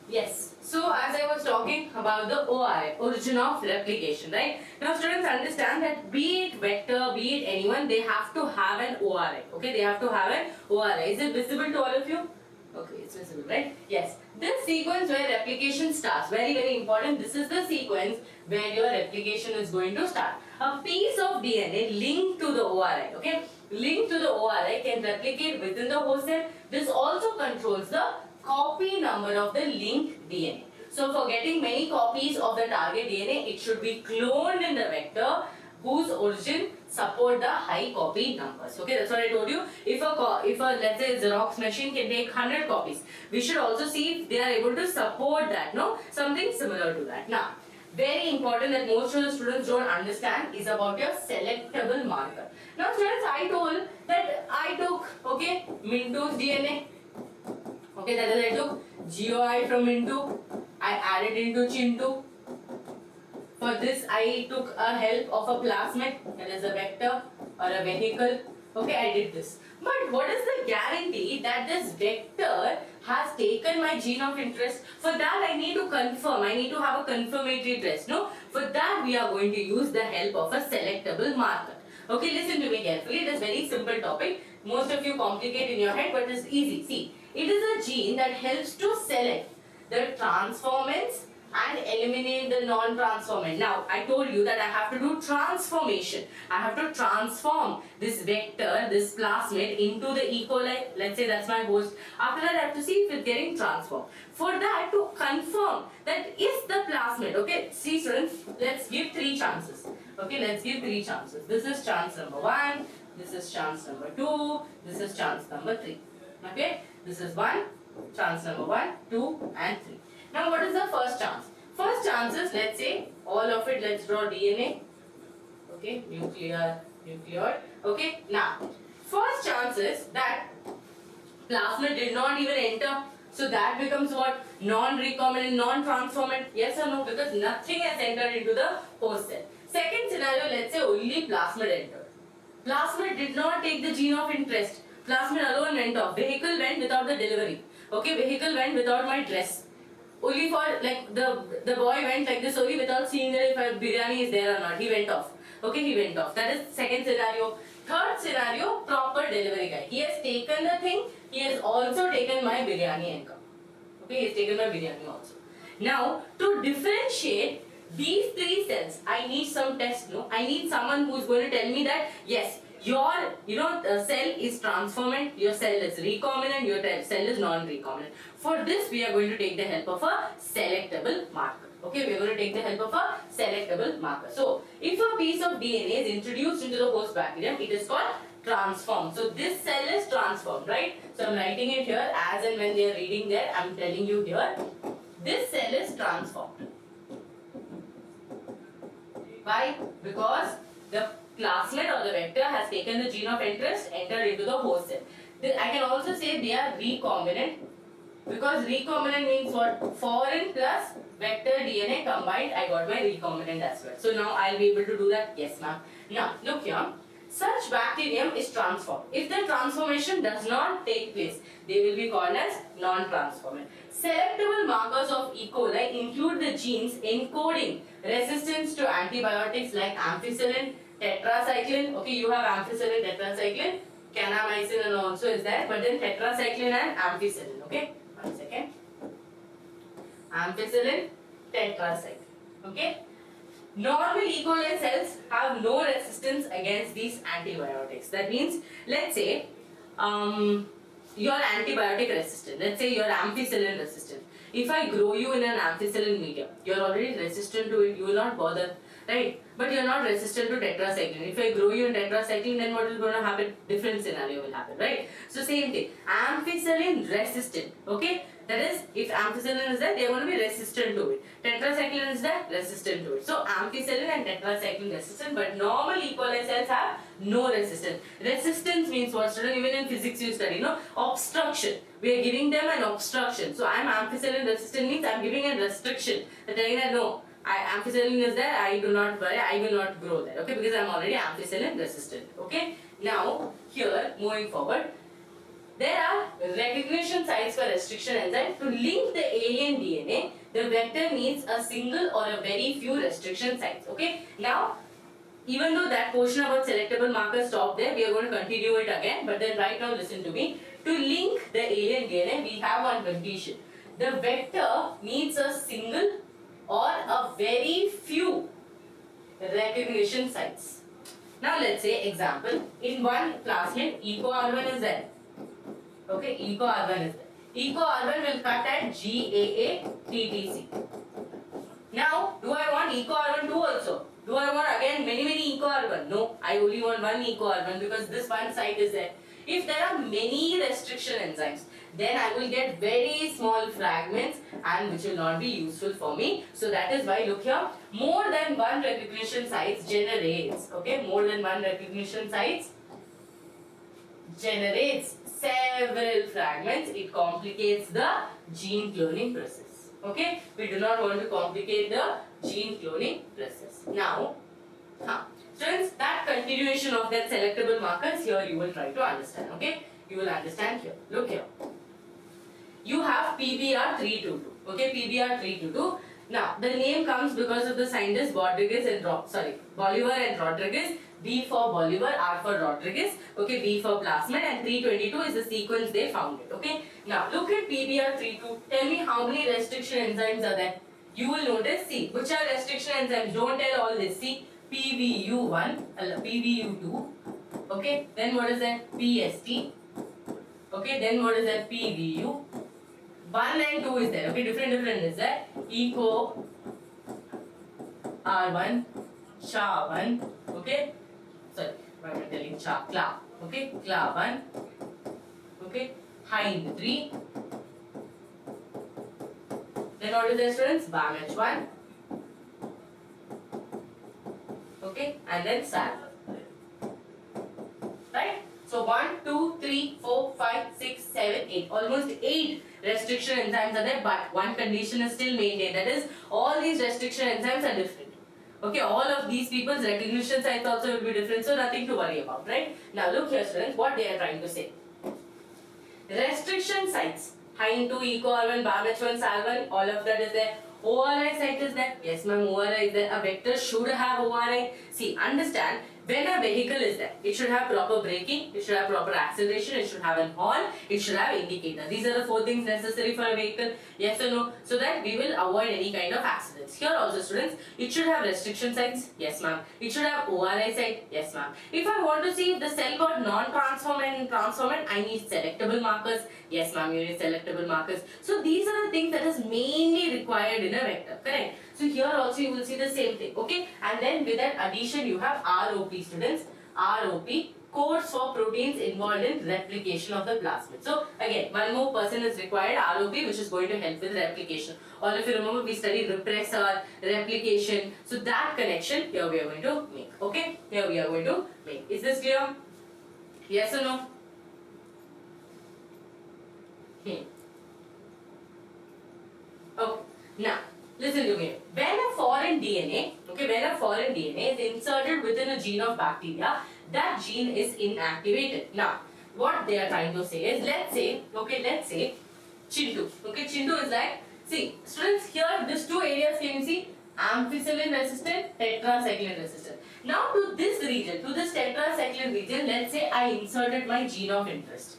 Yes. So as I was talking about the ORI, origin of replication, right? Now students, understand that be it vector, be it anyone, they have to have an ORI. Okay, they have to have an ORI. Is it visible to all of you? Okay, it's visible, right? Yes. This sequence where replication starts, very important. This is the sequence where your replication is going to start. A piece of DNA linked to the ORI, okay? Linked to the ORI can replicate within the host cell. This also controls the copy number of the linked DNA. So for getting many copies of the target DNA, it should be cloned in the vector whose origin support the high copy numbers. Okay, that's what I told you. If a let's say Xerox machine can take 100 copies, we should also see if they are able to support that. No, something similar to that. Now, very important that most of the students don't understand is about your selectable marker. Now, students, I told that I took Mintu's DNA. Okay, that is I took GOI from Mintu. I added into Chintu. For this, I took a help of a plasmid, that is a vector or a vehicle. Okay, I did this. But what is the guarantee that this vector has taken my gene of interest? For that, I need to confirm. I need to have a confirmatory test. No, for that we are going to use the help of a selectable marker. Okay, listen to me carefully. It is a very simple topic. Most of you complicate in your head, but it is easy. See, it is a gene that helps to select the transformants and eliminate the non-transformant. Now, I told you that I have to do transformation. I have to transform this vector, this plasmid, into the E. coli. Let's say that's my host. After that, I have to see if it's getting transformed. For that, to confirm that is the plasmid. Okay, see students, let's give 3 chances. Okay, let's give 3 chances. This is chance number 1, this is chance number 2, this is chance number 3. Okay, this is 1, chance number 1, 2 and 3. Now, what is the first chance? First chance is, let's say, all of it, let's draw DNA. Okay, nucleoid. Okay, now, first chance is that plasmid did not even enter. So that becomes what? Non-recombinant, non-transformant. Yes or no? Because nothing has entered into the host cell. Second scenario, let's say only plasmid entered. Plasmid did not take the gene of interest. Plasmid alone went off. Vehicle went without the delivery. Okay, vehicle went without my dress. Only for like the boy went like this only without seeing that if a biryani is there or not. He went off. Okay, he went off. That is second scenario. Third scenario, proper delivery guy. He has taken the thing. He has also taken my biryani and come. Okay, he has taken my biryani also. Now, to differentiate these 3 cells, I need some test. No, I need someone who is going to tell me that yes, Your cell is transformant, your cell is recombinant, your cell is non-recombinant. For this we are going to take the help of a selectable marker. Okay, we are going to take the help of a selectable marker. So if a piece of DNA is introduced into the host bacterium, it is called transformed. So this cell is transformed, right? So I'm writing it here as and when they are reading there, I'm telling you here, this cell is transformed. Why? Because the plasmid or the vector has taken the gene of interest, entered into the host cell. I can also say they are recombinant, because recombinant means what? Foreign plus vector DNA combined, I got my recombinant as well. So now I'll be able to do that. Yes, ma'am. Now look here. Such bacterium is transformed. If the transformation does not take place, they will be called as non-transformant. Selectable markers of E. coli include the genes encoding resistance to antibiotics like ampicillin, tetracycline. Okay, you have ampicillin, tetracycline, kanamycin and also is there, but then tetracycline and ampicillin. Okay, one second. Ampicillin, tetracycline. Okay. Normal E. coli cells have no resistance against these antibiotics. That means, let's say, you're antibiotic resistant. Let's say you're ampicillin resistant. If I grow you in an ampicillin medium, you're already resistant to it, you will not bother, right? But you're not resistant to tetracycline. If I grow you in tetracycline, then what is going to happen? Different scenario will happen, right? So same thing, ampicillin resistant, okay? That is, if ampicillin is there, they are going to be resistant to it. Tetracycline is there, resistant to it. So ampicillin and tetracycline resistant, but normal E. coli cells have no resistance. Resistance means what, student? Even in physics you study, no? Obstruction. We are giving them an obstruction. So I am ampicillin resistant means I am giving a restriction. They are telling that no, ampicillin is there, I will not grow there. Okay, because I am already ampicillin resistant. Okay. Now here, moving forward, there are recognition sites for restriction enzyme. To link the alien DNA, the vector needs a single or a very few restriction sites. Okay. Now, even though that portion about selectable markers stopped there, we are going to continue it again. But then right now, listen to me. To link the alien DNA, we have one condition. The vector needs a single or a very few recognition sites. Now let's say example, in one plasmid, EcoR1 is there. Okay, EcoR1 is there. EcoR1 will cut at GAA-TTC. Now, do I want EcoR1 too also? Do I want again many EcoR1? No, I only want one EcoR1 because this one site is there. If there are many restriction enzymes, then I will get very small fragments and which will not be useful for me. So that is why, look here, more than one recognition sites generates, okay, more than one recognition sites generates several fragments. It complicates the gene cloning process. Okay, we do not want to complicate the gene cloning process. Now, students, that continuation of that selectable markers here you will try to understand. Okay, you will understand here. Look here. You have PBR322. Okay, PBR322. Now, the name comes because of the scientists Bolivar and Rodriguez. B for Bolivar, R for Rodriguez. Okay, B for plasmid, and 322 is the sequence they found it. Okay. Now, look at PBR32. Tell me how many restriction enzymes are there. You will notice, see, which are restriction enzymes? Don't tell all this. See, PVU1, PVU2. Okay, then what is that? PST. Okay, then what is that? PVU. 1 and 2 is there. Okay, different is there. Eco R1, SHA1. Okay, sorry, why am I telling SHA? CLA. Okay, CLA1. Okay, HIND 3. Then what is there, students? BAMH1. Okay, and then SAL. Right? So 1, 2, 3, 4, 5, 6, 7, 8. Almost 8 restriction enzymes are there, but one condition is still maintained. That is, all these restriction enzymes are different. Okay, all of these people's recognition sites also will be different, so nothing to worry about, right? Now look here, students, what they are trying to say. Restriction sites, HIND 2, EcoR1, BAMH1, SAL1, all of that is there. ORI site is there. Yes, ma'am, ORI is there. A vector should have ORI. See, understand, When a vehicle is there, it should have proper braking, it should have proper acceleration, it should have an horn, it should have indicator. These are the 4 things necessary for a vehicle. Yes or no? So that we will avoid any kind of accidents. Here also students, it should have restriction signs. Yes ma'am. It should have ORI sign. Yes ma'am. If I want to see if the cell got non-transformant and transformant, I need selectable markers. Yes ma'am, you need selectable markers. So these are the things that is mainly required in a vector. Correct? So here also you will see the same thing. Okay? And then with that addition you have ROP students. ROP, codes for proteins involved in replication of the plasmid. So again, one more person is required, ROP, which is going to help with replication. All of you remember we studied repressor, replication. So that connection here we are going to make. Okay? Here we are going to make. Is this clear? Yes or no? Okay. Now, listen to me. When a foreign DNA, when a foreign DNA is inserted within a gene of bacteria, that gene is inactivated. Now, what they are trying to say is, let's say Chintu. Chintu is like, see, students, here these 2 areas, can you see? Ampicillin resistant, tetracycline resistant. Now, to this region, to this tetracycline region, let's say I inserted my gene of interest.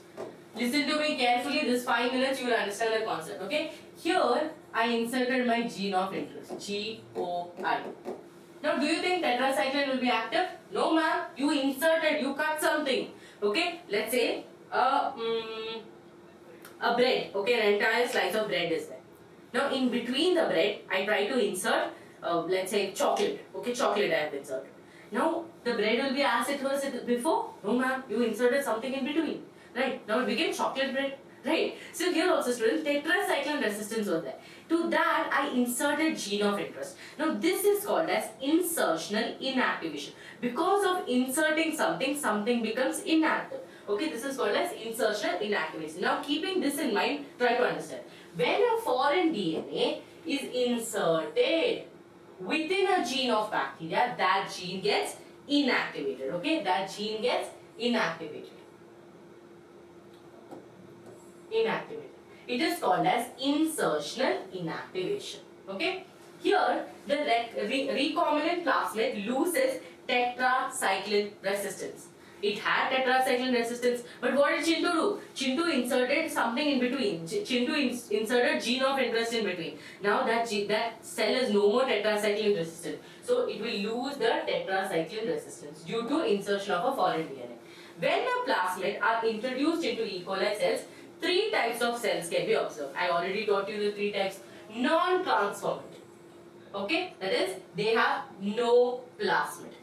Listen to me carefully, this 5 minutes you will understand the concept, okay? Here, I inserted my gene of interest, GOI. Now, do you think tetracycline will be active? No ma'am, you inserted, you cut something, okay? Let's say, a bread, okay, an entire slice of bread is there. Now, in between the bread, I try to insert, let's say, chocolate, okay, chocolate I have inserted. Now, the bread will be as it was before? No ma'am, you inserted something in between. Right, now it became chocolate bread. Right, so here also students, tetracycline resistance was there. To that I inserted gene of interest. Now this is called as insertional inactivation. Because of inserting something, something becomes inactive. Okay, this is called as insertional inactivation. Now keeping this in mind, try to understand. When a foreign DNA is inserted within a gene of bacteria, that gene gets inactivated. Okay, that gene gets inactivated. It is called as insertional inactivation. Okay. Here, the recombinant plasmid loses tetracycline resistance. It had tetracycline resistance, but what did Chintu do? Chintu inserted something in between. Chintu inserted gene of interest in between. Now that cell is no more tetracycline resistant, so it will lose the tetracycline resistance due to insertion of a foreign DNA. When the plasmid are introduced into E. coli cells, 3 types of cells can be observed. I already taught you the 3 types. Non-transformant. Okay, that is, they have no plasmid.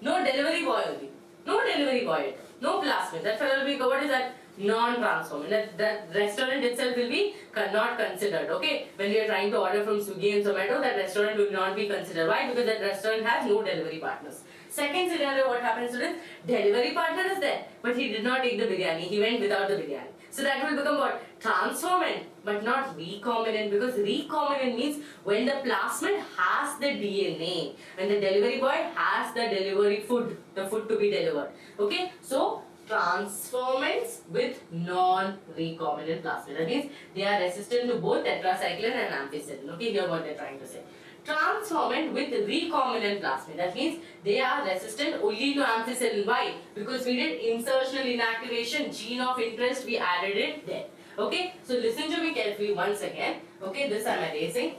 No delivery boy only. No delivery boy. No plasmid. That will be, what is that? Non-transformant. That restaurant itself will be not considered. Okay, when we are trying to order from Swiggy and Zomato, that restaurant will not be considered. Why? Because that restaurant has no delivery partners. Second scenario, what happens to this? Delivery partner is there, but he did not take the biryani. He went without the biryani. So that will become what? Transformant, but not recombinant, because recombinant means when the plasmid has the DNA, when the delivery boy has the delivery food, the food to be delivered. Okay, so transformants with non-recombinant plasmid. That means they are resistant to both tetracycline and ampicillin. Okay, here what they are trying to say. Transformant with recombinant plasmid. That means they are resistant only to ampicillin. Why? Because we did insertional inactivation, gene of interest, we added it there. Okay, so listen to me carefully once again. Okay, this I am erasing.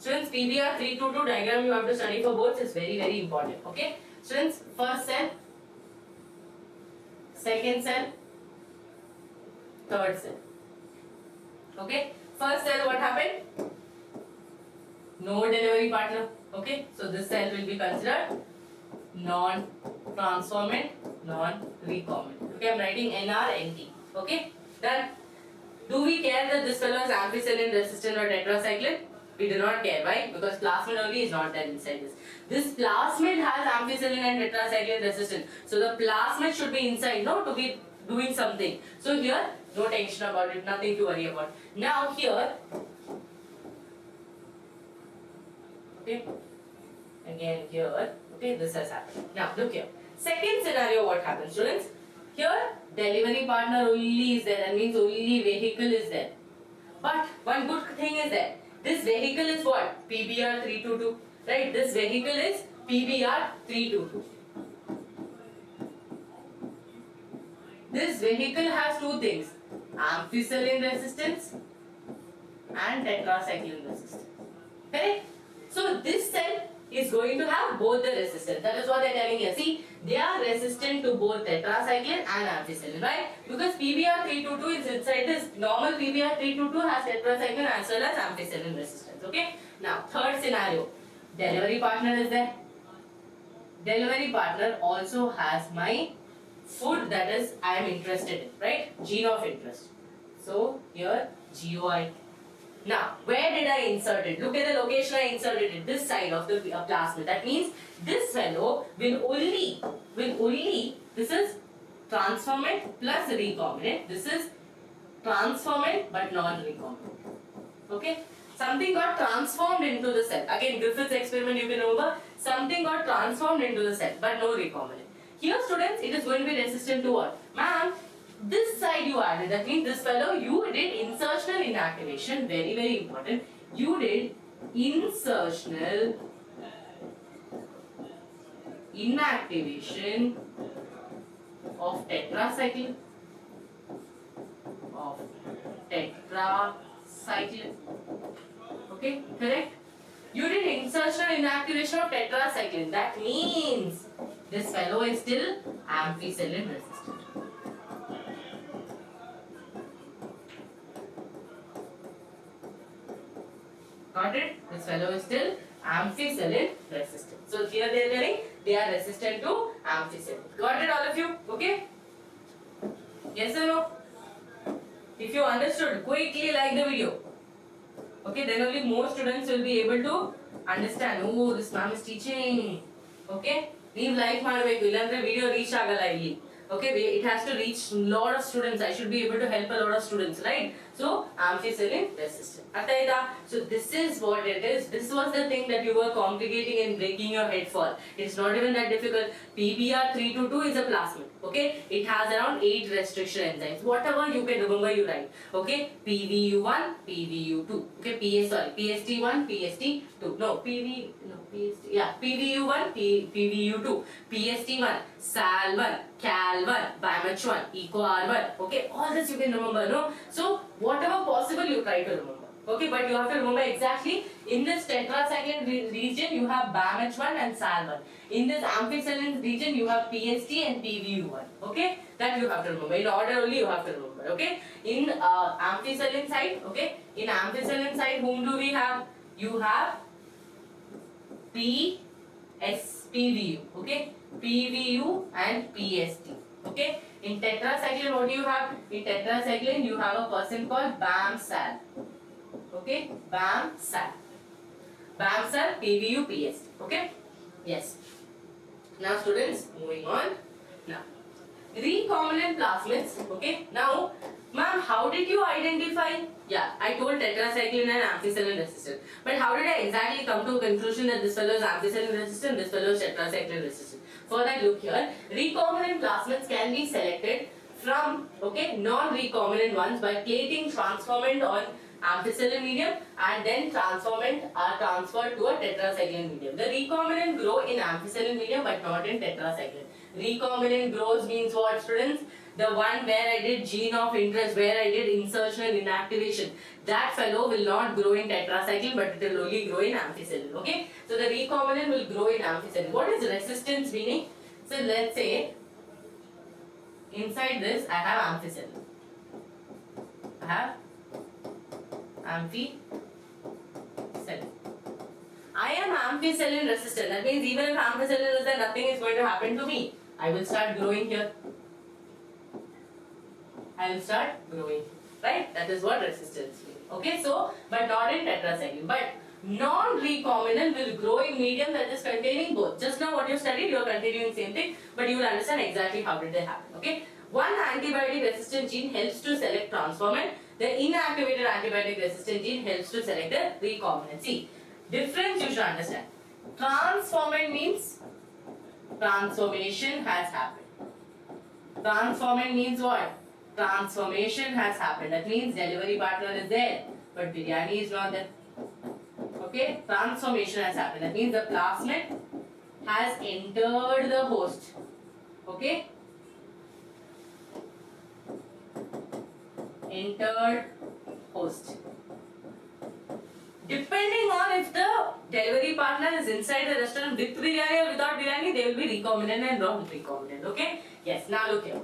Students, PBR 322 diagram you have to study for both is very, very important. Okay, students, first cell, second cell, third cell. Okay, first cell, what happened? No delivery partner. Okay, so this cell will be considered non-transformant, non-recombinant. Okay, I am writing NRNT. Okay, then do we care that this fellow is ampicillin resistant or tetracycline? We do not care. Why? Because plasmid only is not there inside this. This plasmid has ampicillin and tetracycline resistant. So the plasmid should be inside, no, to be doing something. So here, no tension about it, nothing to worry about. Now here, okay, again here, okay, this has happened. Now look here. Second scenario, what happens, students? Here, delivery partner only is there. That means only vehicle is there. But one good thing is that this vehicle is what? PBR 322. Right? This vehicle is PBR 322. This vehicle has two things, ampicillin resistance and tetracycline resistance. Correct? So this cell is going to have both the resistance. That is what they are telling here. See, they are resistant to both tetracycline and ampicillin, right? Because PBr322 is inside this. Normal PBr322 has tetracycline as well as ampicillin resistance. Okay? Now, third scenario. Delivery partner is there. Delivery partner also has my food that is I am interested in, right? Gene of interest. So here GOI. Now, where did I insert it? Look at the location I inserted it. This side of the plasmid. That means this fellow will only, this is transformant plus recombinant. This is transformant but non-recombinant. Okay? Something got transformed into the cell. Again, Griffith's experiment you can remember. Something got transformed into the cell but no recombinant. Here students, it is going to be resistant to what? Ma'am, this side you added, that means this fellow you did insertional inactivation, very very important. You did insertional inactivation of tetracycline, okay, correct? You did insertional inactivation of tetracycline, that means this fellow is still ampicillin resistant. Got it? This fellow is still ampicillin resistant. So here they are telling they are resistant to ampicillin. Got it all of you? Okay? Yes or no? If you understood, quickly like the video. Okay, then only more students will be able to understand. Oh, this ma'am is teaching. Okay? Leave like ಮಾಡಬೇಕು ಇಲ್ಲಾಂದ್ರೆ video reach ಆಗಲ್ಲ ಇಲ್ಲಿ. Okay, it has to reach lot of students. I should be able to help a lot of students, right? So, ampicillin resistant. Artha so this is what it is. This was the thing that you were complicating and breaking your head for. It's not even that difficult. PBr322 is a plasmid. Okay, it has around 8 restriction enzymes. Whatever you can remember, you write. Okay, PVU1, PVU2. Okay, PST1, PST2. No, PVU1, PVU2, PST1, SAL1, CAL1, BIMH1, EcoR1. Okay, all this you can remember, no? So, whatever possible you try to remember. Okay, but you have to remember exactly in this tetracycline region you have BIMH1 and SAL1. In this ampicillin region you have PST and PVU1. Okay, that you have to remember. In order only you have to remember. Okay, in ampicillin side, okay, in ampicillin side whom do we have? You have PVU. Okay, PVU and PST. Okay, in tetracycline what do you have? In tetracycline you have a person called BAM-SAL. Okay, BAM-SAL. BAM-SAL, PVU, PST. Okay, yes. Now students, moving on. Now, recombinant plasmids. Okay, now ma'am, how did you identify? Yeah, I told tetracycline and ampicillin resistant. But how did I exactly come to a conclusion that this fellow is ampicillin resistant, this fellow is tetracycline resistant? For that, look here. Recombinant plasmids can be selected from, okay, non-recombinant ones by plating transformant on ampicillin medium and then transformant are transferred to a tetracycline medium. The recombinant grow in ampicillin medium but not in tetracycline. Recombinant grows means what, students? The one where I did gene of interest, where I did insertional inactivation. That fellow will not grow in tetracycline but it will only grow in ampicillin. Okay? So the recombinant will grow in ampicillin. What is resistance meaning? So let's say inside this I have ampicillin. I have ampicillin. I am ampicillin resistant. That means even if ampicillin is there, nothing is going to happen to me. I will start growing here. I will start growing. Right? That is what resistance means. Okay, so, but not in tetracycline. But non-recombinant will grow in medium that is containing both. Just now what you studied, you are continuing same thing, but you will understand exactly how did they happen. Okay? One antibiotic resistant gene helps to select transformant. The inactivated antibiotic resistant gene helps to select the recombinant. See, difference you should understand. Transformant means transformation has happened. Transformant means what? Transformation has happened. That means delivery partner is there, but biryani is not there. Okay, transformation has happened. That means the plasmid has entered the host. Okay, entered host. Depending on if the delivery partner is inside the restaurant with biryani or without biryani, they will be recombinant and non-recombinant. Okay? Yes, now look here.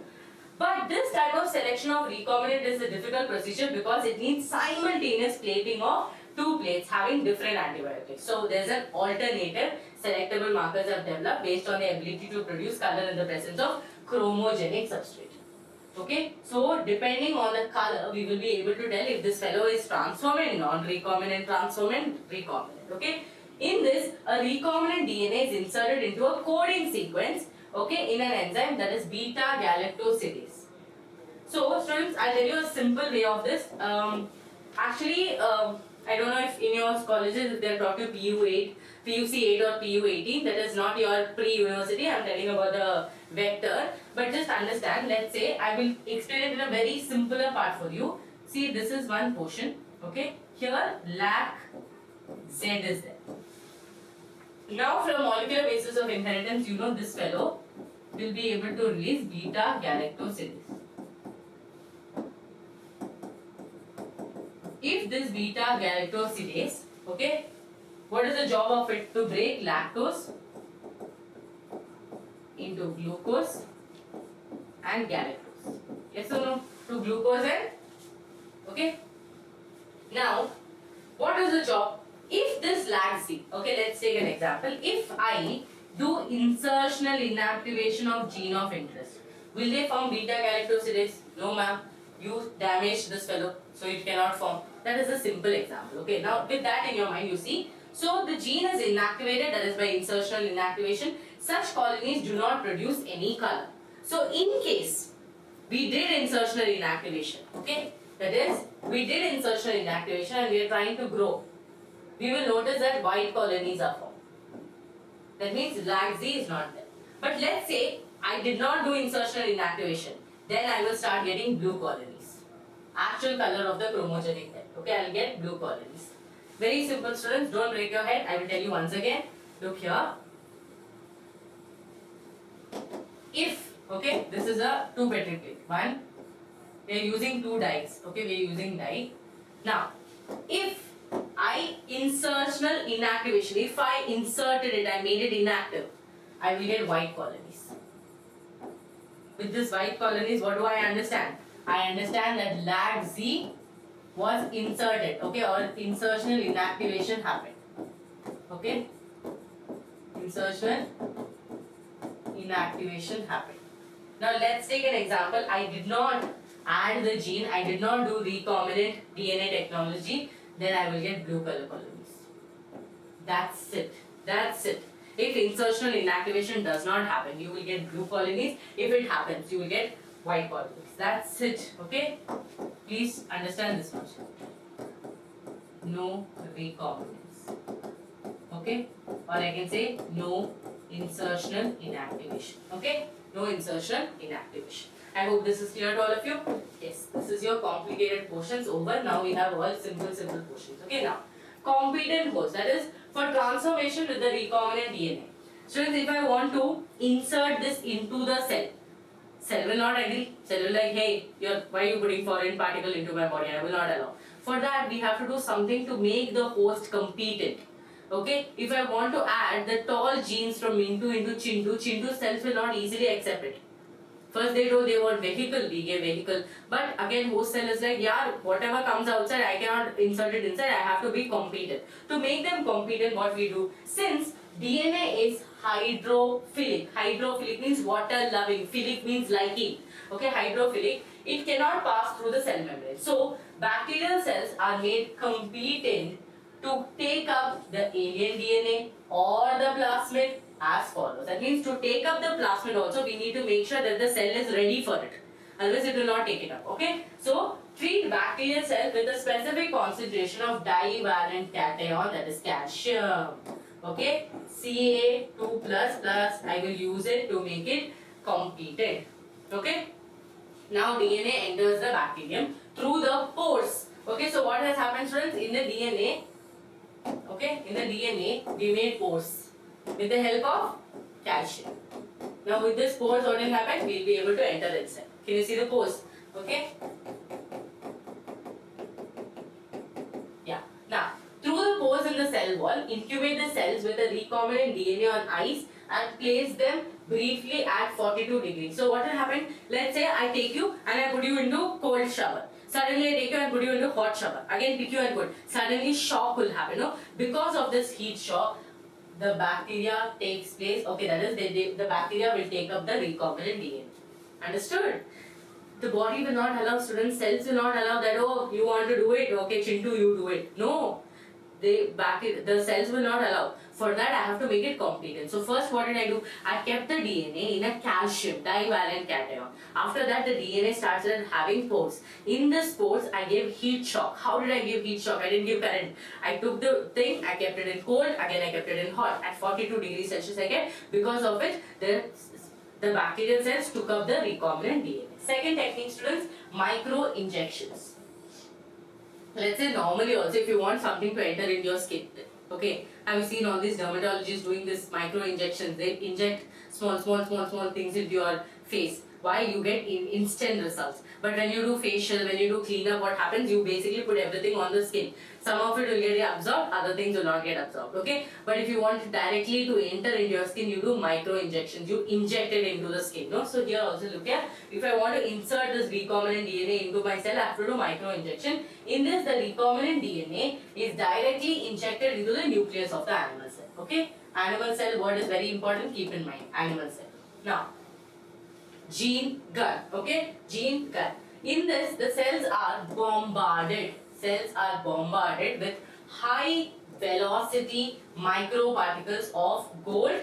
But this type of selection of recombinant is a difficult procedure because it needs simultaneous plating of two plates having different antibiotics. So there's an alternative selectable markers are developed based on the ability to produce color in the presence of chromogenic substrate. Okay, so depending on the color, we will be able to tell if this fellow is transformant, non-recombinant, transformant, recombinant. Okay, in this, a recombinant DNA is inserted into a coding sequence. Okay, in an enzyme that is beta-galactosidase. So, students, I'll tell you a simple way of this. I don't know if in your colleges if they are taught you PU8, PUC8 or PU18. That is not your pre-university. I'm telling about the vector. But just understand. Let's say I will explain it in a very simpler part for you. See, this is one portion. Okay. Here, lac Z is there. Now, from molecular basis of inheritance, you know this fellow will be able to release beta-galactosidase. If this beta-galactosidase, okay, what is the job of it? To break lactose into glucose and galactose. Yes or no? To glucose and, okay. Now, what is the job? If this lac Z, okay, let's take an example. If I do insertional inactivation of gene of interest, will they form beta-galactosidase? No, ma'am. You damaged this fellow, so it cannot form. That is a simple example. Okay, now with that in your mind, you see, so the gene is inactivated, that is by insertional inactivation. Such colonies do not produce any color. So in case we did insertional inactivation, okay, that is, we did insertional inactivation and we are trying to grow, we will notice that white colonies are formed. That means lac Z is not there. But let's say I did not do insertional inactivation, then I will start getting blue colonies. Actual color of the chromogenic type. Okay, I will get blue colonies. Very simple, students, don't break your head. I will tell you once again. Look here. If, okay, this is a 2 Petri plate. One, we are using 2 dyes. Okay, we are using dye. Now, if I insertional inactivation, if I inserted it, I made it inactive, I will get white colonies. With this white colonies, what do I understand? I understand that lac Z was inserted, okay, or insertional inactivation happened. Okay, insertional inactivation happened. Now let's take an example. I did not add the gene, I did not do recombinant DNA technology, then I will get blue color colonies. That's it. That's it. If insertional inactivation does not happen, you will get blue colonies. If it happens, you will get white colonies. That's it. Okay? Please understand this much. No recombinance. Okay? Or I can say no insertional inactivation. Okay? No insertional inactivation. I hope this is clear to all of you. Yes, this is your complicated portions over. Now we have all simple portions. Okay, now competent host, that is for transformation with the recombinant DNA. Students, if I want to insert this into the cell will not agree. Cell will like, hey, why are you putting foreign particle into my body? I will not allow. For that, we have to do something to make the host competent. Okay, if I want to add the tall genes from Mintu into Chintu cells will not easily accept it. First they told they want vehicle, we gave vehicle. But again host cell is like, yeah, whatever comes outside, I cannot insert it inside, I have to be competent. To make them competent, what we do? Since DNA is hydrophilic means water loving, philic means liking. Okay, hydrophilic, it cannot pass through the cell membrane. So, bacterial cells are made competent to take up the alien DNA or the plasmid as follows. That means to take up the plasmid also, we need to make sure that the cell is ready for it. Otherwise, it will not take it up. Okay. So, treat bacterial cell with a specific concentration of divalent cation, that is calcium. Okay. Ca2++, I will use it to make it competent. Okay. Now, DNA enters the bacterium through the pores. Okay. So, what has happened, students? In the DNA, okay, in the DNA, we made pores with the help of calcium. Now with this pores, what will happen? We will be able to enter inside. Can you see the pores? Okay. cell wall, incubate the cells with a recombinant DNA on ice and place them briefly at 42 degrees. So what will happen? Let's say I take you and I put you into cold shower. Suddenly I take you and put you into hot shower. Again pick you and put. Suddenly shock will happen. No? Because of this heat shock, the bacteria takes place. Okay, that is the bacteria will take up the recombinant DNA. Understood? The body will not allow, students, cells will not allow that, oh, you want to do it, okay, Chintu, you do it. No, the cells will not allow. For that, I have to make it competent. So first, what did I do? I kept the DNA in a calcium divalent cation. After that, the DNA started having pores. In the pores, I gave heat shock. How did I give heat shock? I didn't give current. I took the thing, I kept it in cold, again I kept it in hot. At 42 degrees Celsius again. Because of it, the bacterial cells took up the recombinant DNA. Second technique, students, micro injections. Let's say normally also if you want something to enter in your skin, okay, have you seen all these dermatologists doing this micro injections? They inject small things into your face. Why? You get instant results. But when you do facial, when you do cleanup, what happens? You basically put everything on the skin. Some of it will get absorbed, other things will not get absorbed, okay? But if you want directly to enter into your skin, you do micro injections. You inject it into the skin, no? So here also look at, if I want to insert this recombinant DNA into my cell, I have to do micro injection. In this, the recombinant DNA is directly injected into the nucleus of the animal cell, okay? Animal cell word is very important, keep in mind, animal cell. Now, gene gun, okay? Gene gun. In this, the cells are bombarded. Cells are bombarded with high velocity microparticles of gold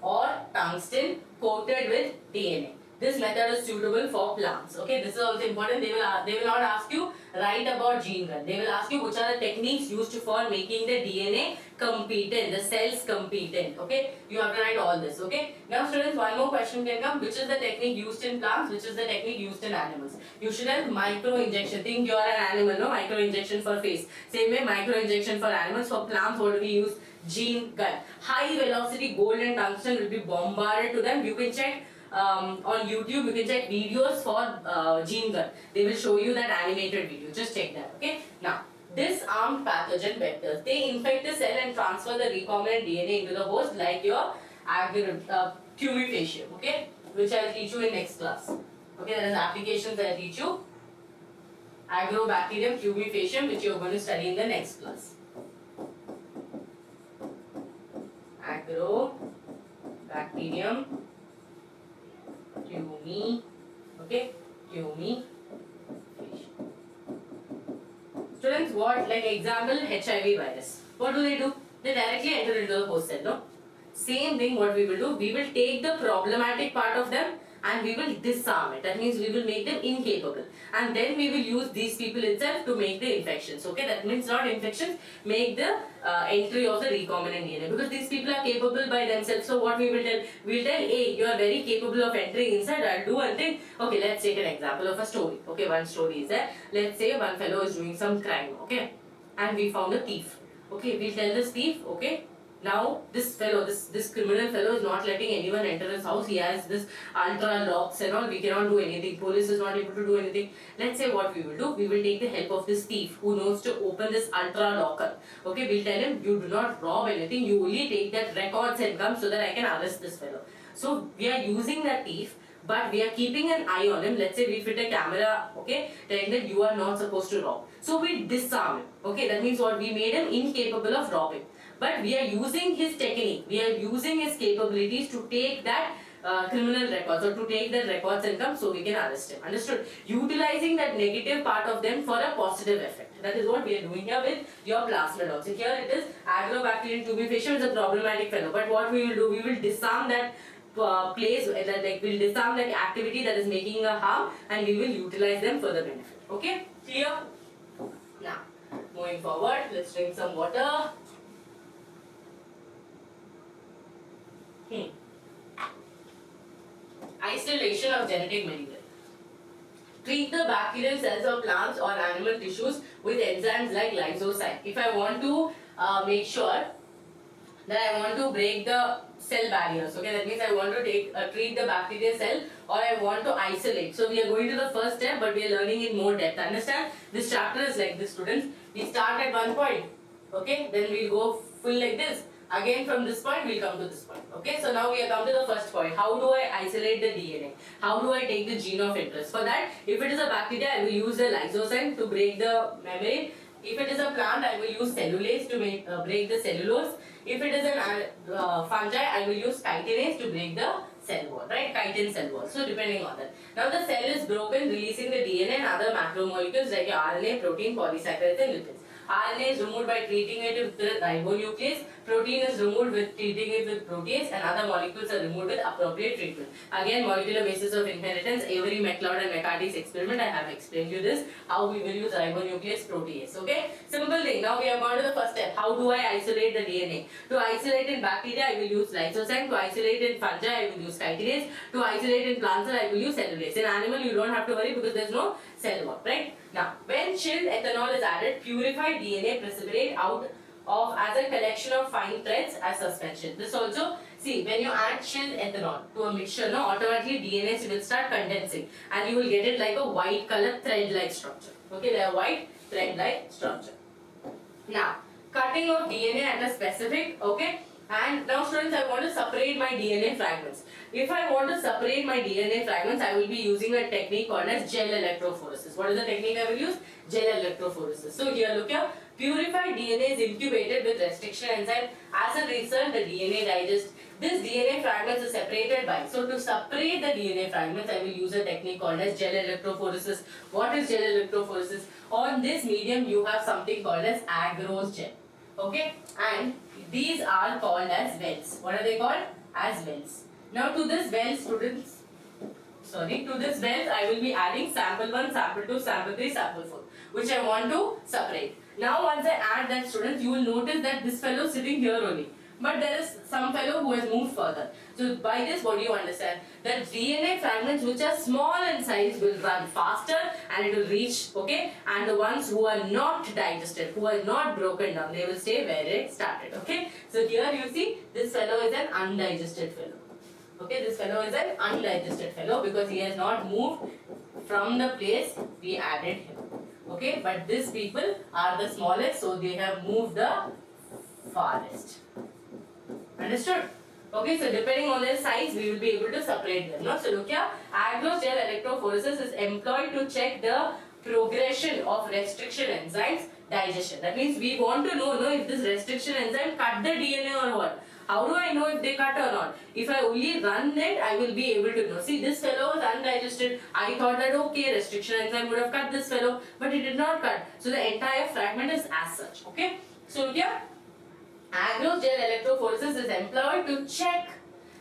or tungsten coated with DNA. This method is suitable for plants. Okay, this is also important. They will not ask you write about gene gun. They will ask you which are the techniques used for making the DNA competent, the cells competent. Okay, you have to write all this. Okay. Now, students, one more question can come. Which is the technique used in plants? Which is the technique used in animals? You should have micro injection. Think you are an animal, no? Micro injection for face. Same way, micro injection for animals. For plants, what do we use? Gene gun. High velocity gold and tungsten will be bombarded to them. You can check. On YouTube, you can check videos for gene gun. They will show you that animated video. Just check that. Okay. Now, disarmed pathogen vectors. They infect the cell and transfer the recombinant DNA into the host, like your cubifacium. Okay, which I will teach you in next class. Okay, there is applications that I teach you. Agrobacterium cubifacium, which you are going to study in the next class. Agrobacterium cubifacium. Students, what, like example, HIV virus. What do? They directly enter into the host cell, no? Same thing what we will do, we will take the problematic part of them and we will disarm it. That means we will make them incapable. And then we will use these people itself to make the infections. Okay, that means not infections, make the entry of the recombinant DNA. Because these people are capable by themselves. So what we will tell? We will tell, hey, you are very capable of entering inside, I'll do one thing. Okay, let's take an example of a story. Okay, one story is that, let's say one fellow is doing some crime, okay, and we found a thief. Okay, we'll tell this thief, okay, now this fellow, this criminal fellow is not letting anyone enter his house. He has this ultra locks and all. We cannot do anything. Police is not able to do anything. Let's say what we will do. We will take the help of this thief who knows to open this ultra locker. Okay, we'll tell him, you do not rob anything. You only take that records and come so that I can arrest this fellow. So we are using that thief, but we are keeping an eye on him. Let's say we fit a camera, okay, telling that you are not supposed to rob. So we disarm him. Okay, that means what? We made him incapable of robbing. But we are using his technique, we are using his capabilities to take that criminal records or to take the records and come so we can arrest him. Understood? Utilizing that negative part of them for a positive effect. That is what we are doing here with your plasmid also. Here it is Agrobacterium tubifacium is a problematic fellow. But what we will do, we will disarm that place, that like we will disarm that activity that is making a harm and we will utilize them for the benefit. Okay? Clear? Now, moving forward, let's drink some water. Isolation of genetic material. Treat the bacterial cells of plants or animal tissues with enzymes like lysozyme. If I want to make sure that I want to break the cell barriers, okay, that means I want to treat the bacterial cell or I want to isolate. So we are going to the first step, but we are learning in more depth. Understand? This chapter is like this, students. We start at one point, okay, then we'll go full like this. Again from this point we'll come to this point. Okay, so now we have come to the first point. How do I isolate the DNA? How do I take the gene of interest? For that, if it is a bacteria, I will use the lysozyme to break the membrane. If it is a plant, I will use cellulase to break the cellulose. If it is an fungi, I will use chitinase to break the cell wall, right? Chitin cell wall. So depending on that. Now the cell is broken, releasing the DNA and other macromolecules like RNA, protein, polysaccharides and lipids. RNA is removed by treating it with the ribonuclease. Protein is removed with treating it with protease, and other molecules are removed with appropriate treatment. Again, molecular basis of inheritance. Avery, McLeod and McCarthy's experiment. I have explained you this. How we will use ribonuclease protease. Okay, simple thing. Now we have gone to the first step. How do I isolate the DNA? To isolate in bacteria, I will use lysozyme. To isolate in fungi, I will use chitinase. To isolate in plants, I will use cellulase. In animal, you don't have to worry because there is no cell wall, right? Now, when chilled ethanol is added, purified DNA precipitate out of as a collection of fine threads as suspension. This also, see, when you add chilled ethanol to a mixture, no, automatically DNA will start condensing and you will get it like a white color thread-like structure. Okay, they are white thread-like structure. Now, cutting of DNA at a specific, okay, and now students, I want to separate my DNA fragments. If I want to separate my DNA fragments, I will be using a technique called as gel electrophoresis. What is the technique I will use? Gel electrophoresis. So here, look here, purified DNA is incubated with restriction enzyme. As a result, the DNA digests. This DNA fragments is separated by. So to separate the DNA fragments, I will use a technique called as gel electrophoresis. What is gel electrophoresis? On this medium, you have something called as agarose gel. Okay, and these are called as wells. What are they called? As wells. Now to this well, students, to this wells, I will be adding sample 1, sample 2, sample 3, sample 4, which I want to separate. Now once I add that, students, you will notice that this fellow is sitting here only. But there is some fellow who has moved further. So by this, what do you understand? That DNA fragments which are small in size will run faster and it will reach, okay? And the ones who are not digested, who are not broken down, they will stay where it started, okay? So here you see, this fellow is an undigested fellow. Okay, this fellow is an undigested fellow because he has not moved from the place we added him. Okay, but these people are the smallest, so they have moved the farthest. Understood? Okay, so depending on their size, we will be able to separate them. No? So look here, agarose gel electrophoresis is employed to check the progression of restriction enzymes digestion. That means we want to know if this restriction enzyme cut the DNA or what. How do I know if they cut or not? If I only run it, I will be able to know. See, this fellow was undigested. I thought that okay, restriction enzyme would have cut this fellow, but it did not cut. So the entire fragment is as such. Okay. So look here, agarose gel electrophoresis is employed to check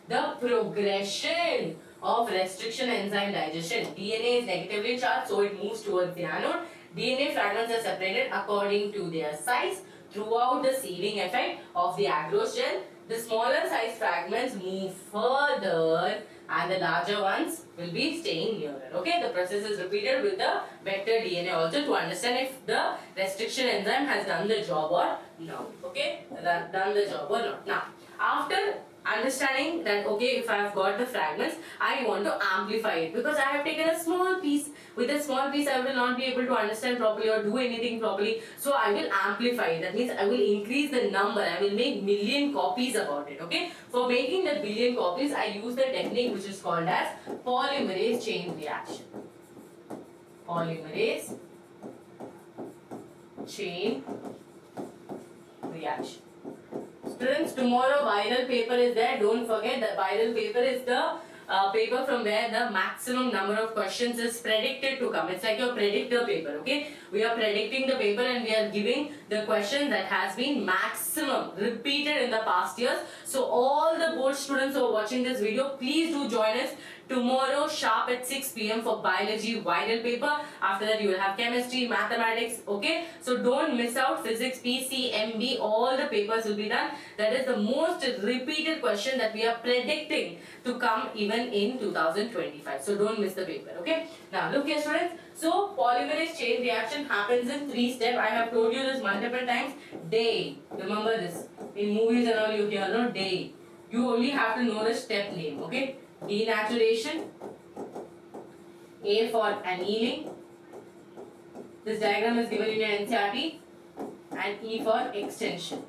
the progression of restriction enzyme digestion. DNA is negatively charged, so it moves towards the anode. DNA fragments are separated according to their size throughout the seeding effect of the agarose gel. The smaller size fragments move further and the larger ones will be staying nearer. Okay, the process is repeated with the vector DNA also to understand if the restriction enzyme has done the job or not. Okay, done the job or not. Now, after understanding that okay, if I have got the fragments, I want to amplify it because I have taken a small piece. With a small piece, I will not be able to understand properly or do anything properly. So I will amplify it. That means I will increase the number. I will make million copies about it. Okay. For making the billion copies, I use the technique which is called as polymerase chain reaction. Polymerase chain reaction. Students, tomorrow viral paper is there. Don't forget that viral paper is the paper from where the maximum number of questions is predicted to come. It's like your predictor paper, okay? We are predicting the paper and we are giving the question that has been maximum repeated in the past years. So all the board students who are watching this video, please do join us tomorrow sharp at 6 p.m. for biology viral paper. After that you will have chemistry, mathematics, okay? So don't miss out physics, PC, MB, all the papers will be done. That is the most repeated question that we are predicting to come even in 2025. So don't miss the paper, okay? Now look here students. So polymerase chain reaction happens in 3 steps. I have told you this multiple times. Day. Remember this. In movies and all you hear, no? Day. You only have to know the step name, okay? Denaturation, A for annealing. This diagram is given in your NCERT, and E for extension.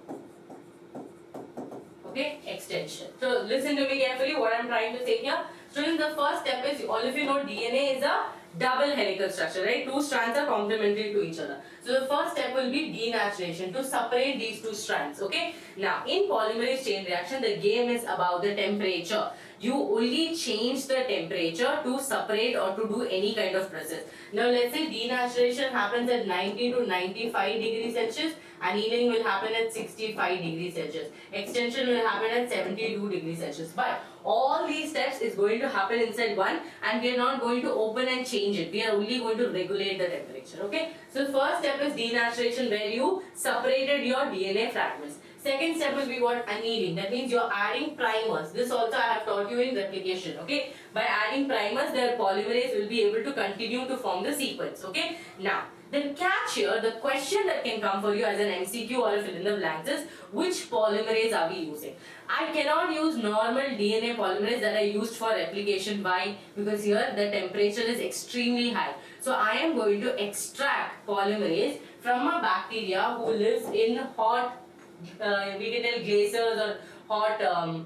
Okay, extension. So listen to me carefully what I'm trying to say here. Students, the first step is, all of you know DNA is a double helical structure, right? Two strands are complementary to each other. So the first step will be denaturation, to separate these two strands. Okay. Now in polymerase chain reaction, the game is about the temperature. You only change the temperature to separate or to do any kind of process. Now let's say denaturation happens at 90 to 95 degrees Celsius. Annealing will happen at 65 degrees Celsius. Extension will happen at 72 degrees Celsius. But all these steps is going to happen inside one, and we are not going to open and change it. We are only going to regulate the temperature. Okay. So first step is denaturation, where you separated your DNA fragments. Second step will be what? Annealing. That means you are adding primers. This also I have taught you in replication. Okay. By adding primers, their polymerase will be able to continue to form the sequence. Okay. Now, the catch here, the question that can come for you as an MCQ or a fill in the blanks is, which polymerase are we using? I cannot use normal DNA polymerase that I used for replication. Why? Because here the temperature is extremely high. So I am going to extract polymerase from a bacteria who lives in hot we can tell glaciers or hot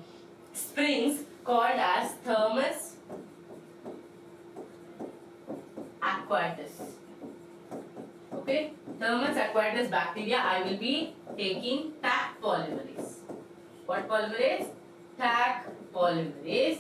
springs, called as Thermus aquatis. Okay, Thermus aquatis bacteria, I will be taking Taq polymerase. What polymerase? Taq polymerase,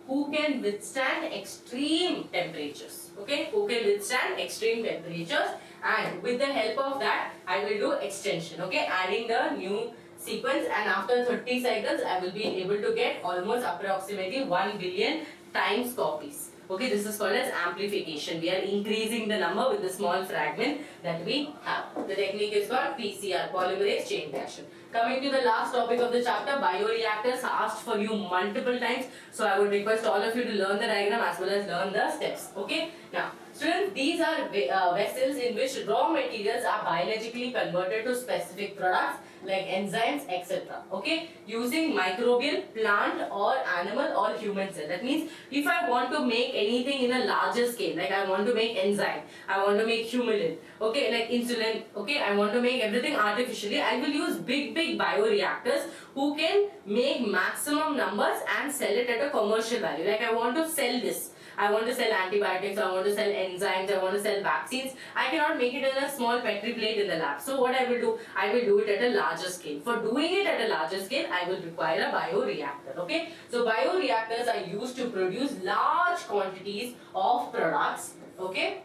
who can withstand extreme temperatures. Okay, who can withstand extreme temperatures, and with the help of that I will do extension. Okay, adding the new sequence, and after 30 cycles I will be able to get almost approximately 1 billion times copies. Okay, this is called as amplification. We are increasing the number with the small fragment that we have. The technique is called PCR, polymerase chain reaction. Coming to the last topic of the chapter, bioreactors, asked for you multiple times. So I would request all of you to learn the diagram as well as learn the steps. Okay. Now, students, these are vessels in which raw materials are biologically converted to specific products like enzymes, etc. Okay, using microbial, plant or animal or human cell. That means if I want to make anything in a larger scale, like I want to make enzyme, I want to make humuline, okay, like insulin, okay, I want to make everything artificially, I will use big bioreactors who can make maximum numbers and sell it at a commercial value. Like I want to sell this, I want to sell antibiotics, I want to sell enzymes, I want to sell vaccines. I cannot make it in a small petri plate in the lab. So what I will do? I will do it at a larger scale. For doing it at a larger scale, I will require a bioreactor. Okay. So bioreactors are used to produce large quantities of products. Okay.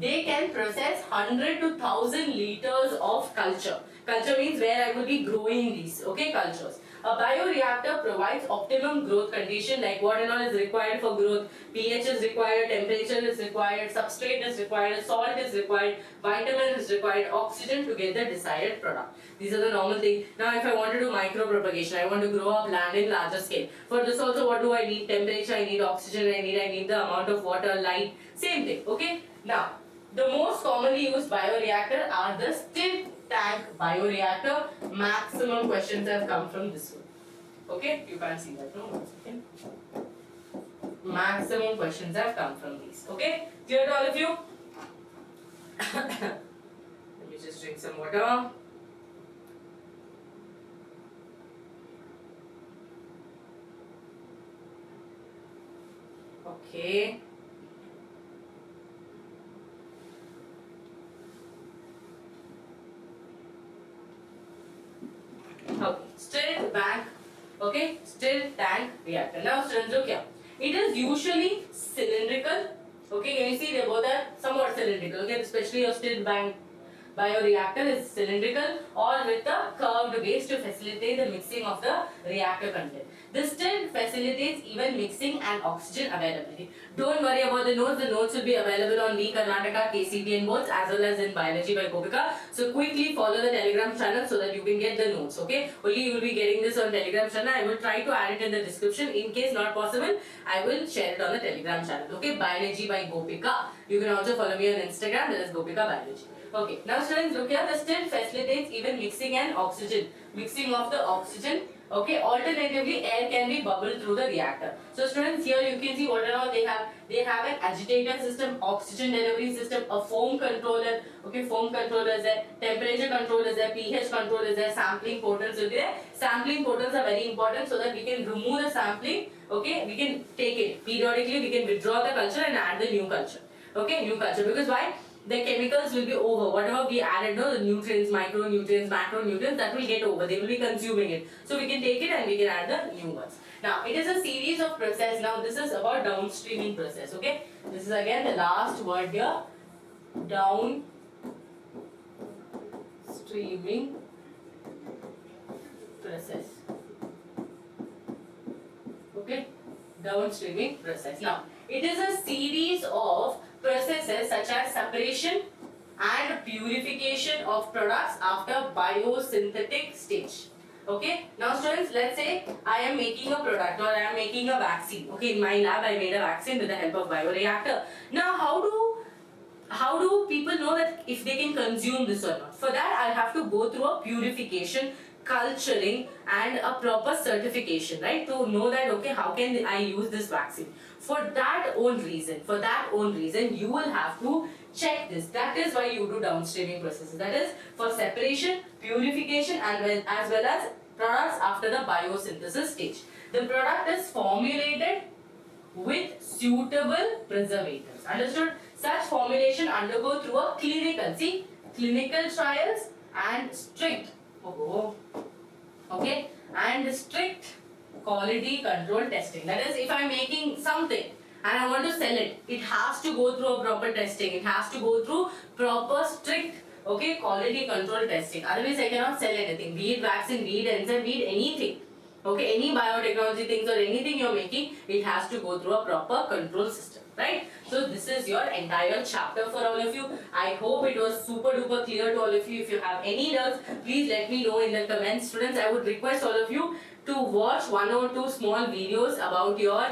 They can process 100 to 1000 liters of culture. Culture means where I will be growing these, okay, cultures. A bioreactor provides optimum growth condition, like what and all is required for growth. pH is required, temperature is required, substrate is required, salt is required, vitamin is required, oxygen to get the desired product. These are the normal things. Now if I want to do micropropagation, I want to grow up land in larger scale. For this also, what do I need? Temperature, I need oxygen, I need the amount of water, light, same thing, okay. Now, the most commonly used bioreactor are the still tank bioreactor. Maximum questions have come from this one. Okay, you can't see that, no? 1 second. Maximum questions have come from these. Okay, clear to all of you? Let me just drink some water. Okay. Okay, still bank, okay, still tank reactor. Now students, look here. It is usually cylindrical. Okay, can you see they both are somewhat cylindrical? Okay, especially your still bank bioreactor is cylindrical or with a curved base to facilitate the mixing of the reactor content. This still facilitates even mixing and oxygen availability. Don't worry about the notes. The notes will be available on the Karnataka, KCTN boards as well as in Biology by Gopika. So quickly follow the Telegram channel so that you can get the notes. Okay, only you will be getting this on Telegram channel. I will try to add it in the description. In case not possible, I will share it on the Telegram channel. Okay, Biology by Gopika. You can also follow me on Instagram. That is Gopika Biology. Okay, now students look here, the still facilitates even mixing of the oxygen. Okay, alternatively air can be bubbled through the reactor. So students, here you can see what and all they have. They have an agitator system, oxygen delivery system, a foam controller. Okay, foam controller is there, temperature control is there, pH control is there, sampling portals will be there. Sampling portals are very important so that we can remove the sampling. Okay, we can take it periodically, we can withdraw the culture and add the new culture. Okay, new culture, because why? The chemicals will be over. Whatever we added, no, the nutrients, micronutrients, macronutrients, that will get over. They will be consuming it. So we can take it and we can add the new ones. Now, it is a series of process. Now, this is about downstreaming process. Okay, this is again the last word here. Downstreaming process. Okay, downstreaming process. Now, it is a series of processes such as separation and purification of products after biosynthetic stage. Okay, now students, let's say I am making a product or I am making a vaccine. Okay, in my lab I made a vaccine with the help of bioreactor. Now how do people know that if they can consume this or not? For that I have to go through a purification, culturing and a proper certification, right, to know that okay, how can I use this vaccine. For that own reason you will have to check this. That is why you do downstreaming processes, that is for separation, purification and as well as products after the biosynthesis stage. The product is formulated with suitable preservatives. Understood? Such formulation undergo through a clinical trials and strict quality control testing. That is, if I am making something and I want to sell it, it has to go through a proper testing. It has to go through proper strict quality control testing. Otherwise, I cannot sell anything. Be it vaccine, be it enzyme, be it anything. Okay, any biotechnology things or anything you're making, it has to go through a proper control system, right? So this is your entire chapter for all of you. I hope it was super duper clear to all of you. If you have any doubts, please let me know in the comments. Students, I would request all of you to watch 1 or 2 small videos about your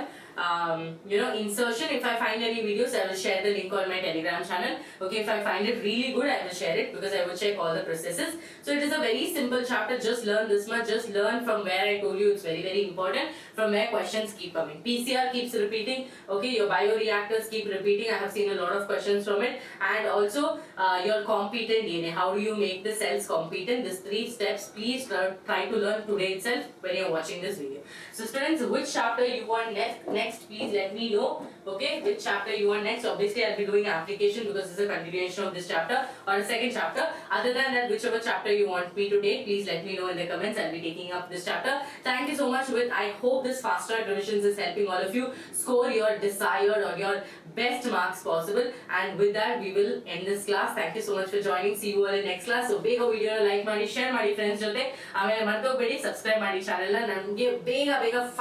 insertion. If I find any videos, I will share the link on my Telegram channel. Okay, if I find it really good, I will share it because I will check all the processes. So it is a very simple chapter. Just learn this much. Just learn from where I told you. It's very, very important. From where questions keep coming. PCR keeps repeating. Okay, your bioreactors keep repeating. I have seen a lot of questions from it. And also your competent DNA. How do you make the cells competent? These 3 steps, please try to learn today itself when you're watching this video. So students, which chapter you want next, please let me know. Okay, which chapter you want next. Obviously, I'll be doing application because it's a continuation of this chapter or a second chapter. Other than that, whichever chapter you want me to take, please let me know in the comments. I'll be taking up this chapter. Thank you so much. I hope this fast track revisions is helping all of you score your desired or your best marks possible. And with that, we will end this class. Thank you so much for joining. See you all in next class. So, bega video like ಮಾಡಿ share ಮಾಡಿ friends ಜೊತೆ. ಆಮೇಲೆ ಮರ್ತೋಗ್ಬೇಡಿ subscribe ಮಾಡಿ channel ನ. ನಮಗೆ ಬೇಗ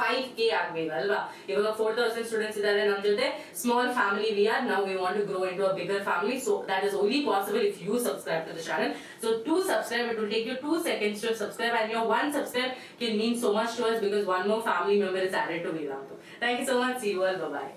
5K ಆಗಬೇಕು ಅಲ್ವಾ. ಇವಾಗ 4000 ಸ್ಟೂಡೆಂಟ್ಸ್ ಇದ್ದಾರೆ ನಮ್ಮ ಜೊತೆ. Small family we are. Now we want to grow into a bigger family. So that is only possible if you subscribe to the channel. So to subscribe, it will take you 2 seconds to subscribe, and your 1 subscribe can mean so much to us because one more family member is added to Vedantu. Thank you so much. See you all. Bye bye.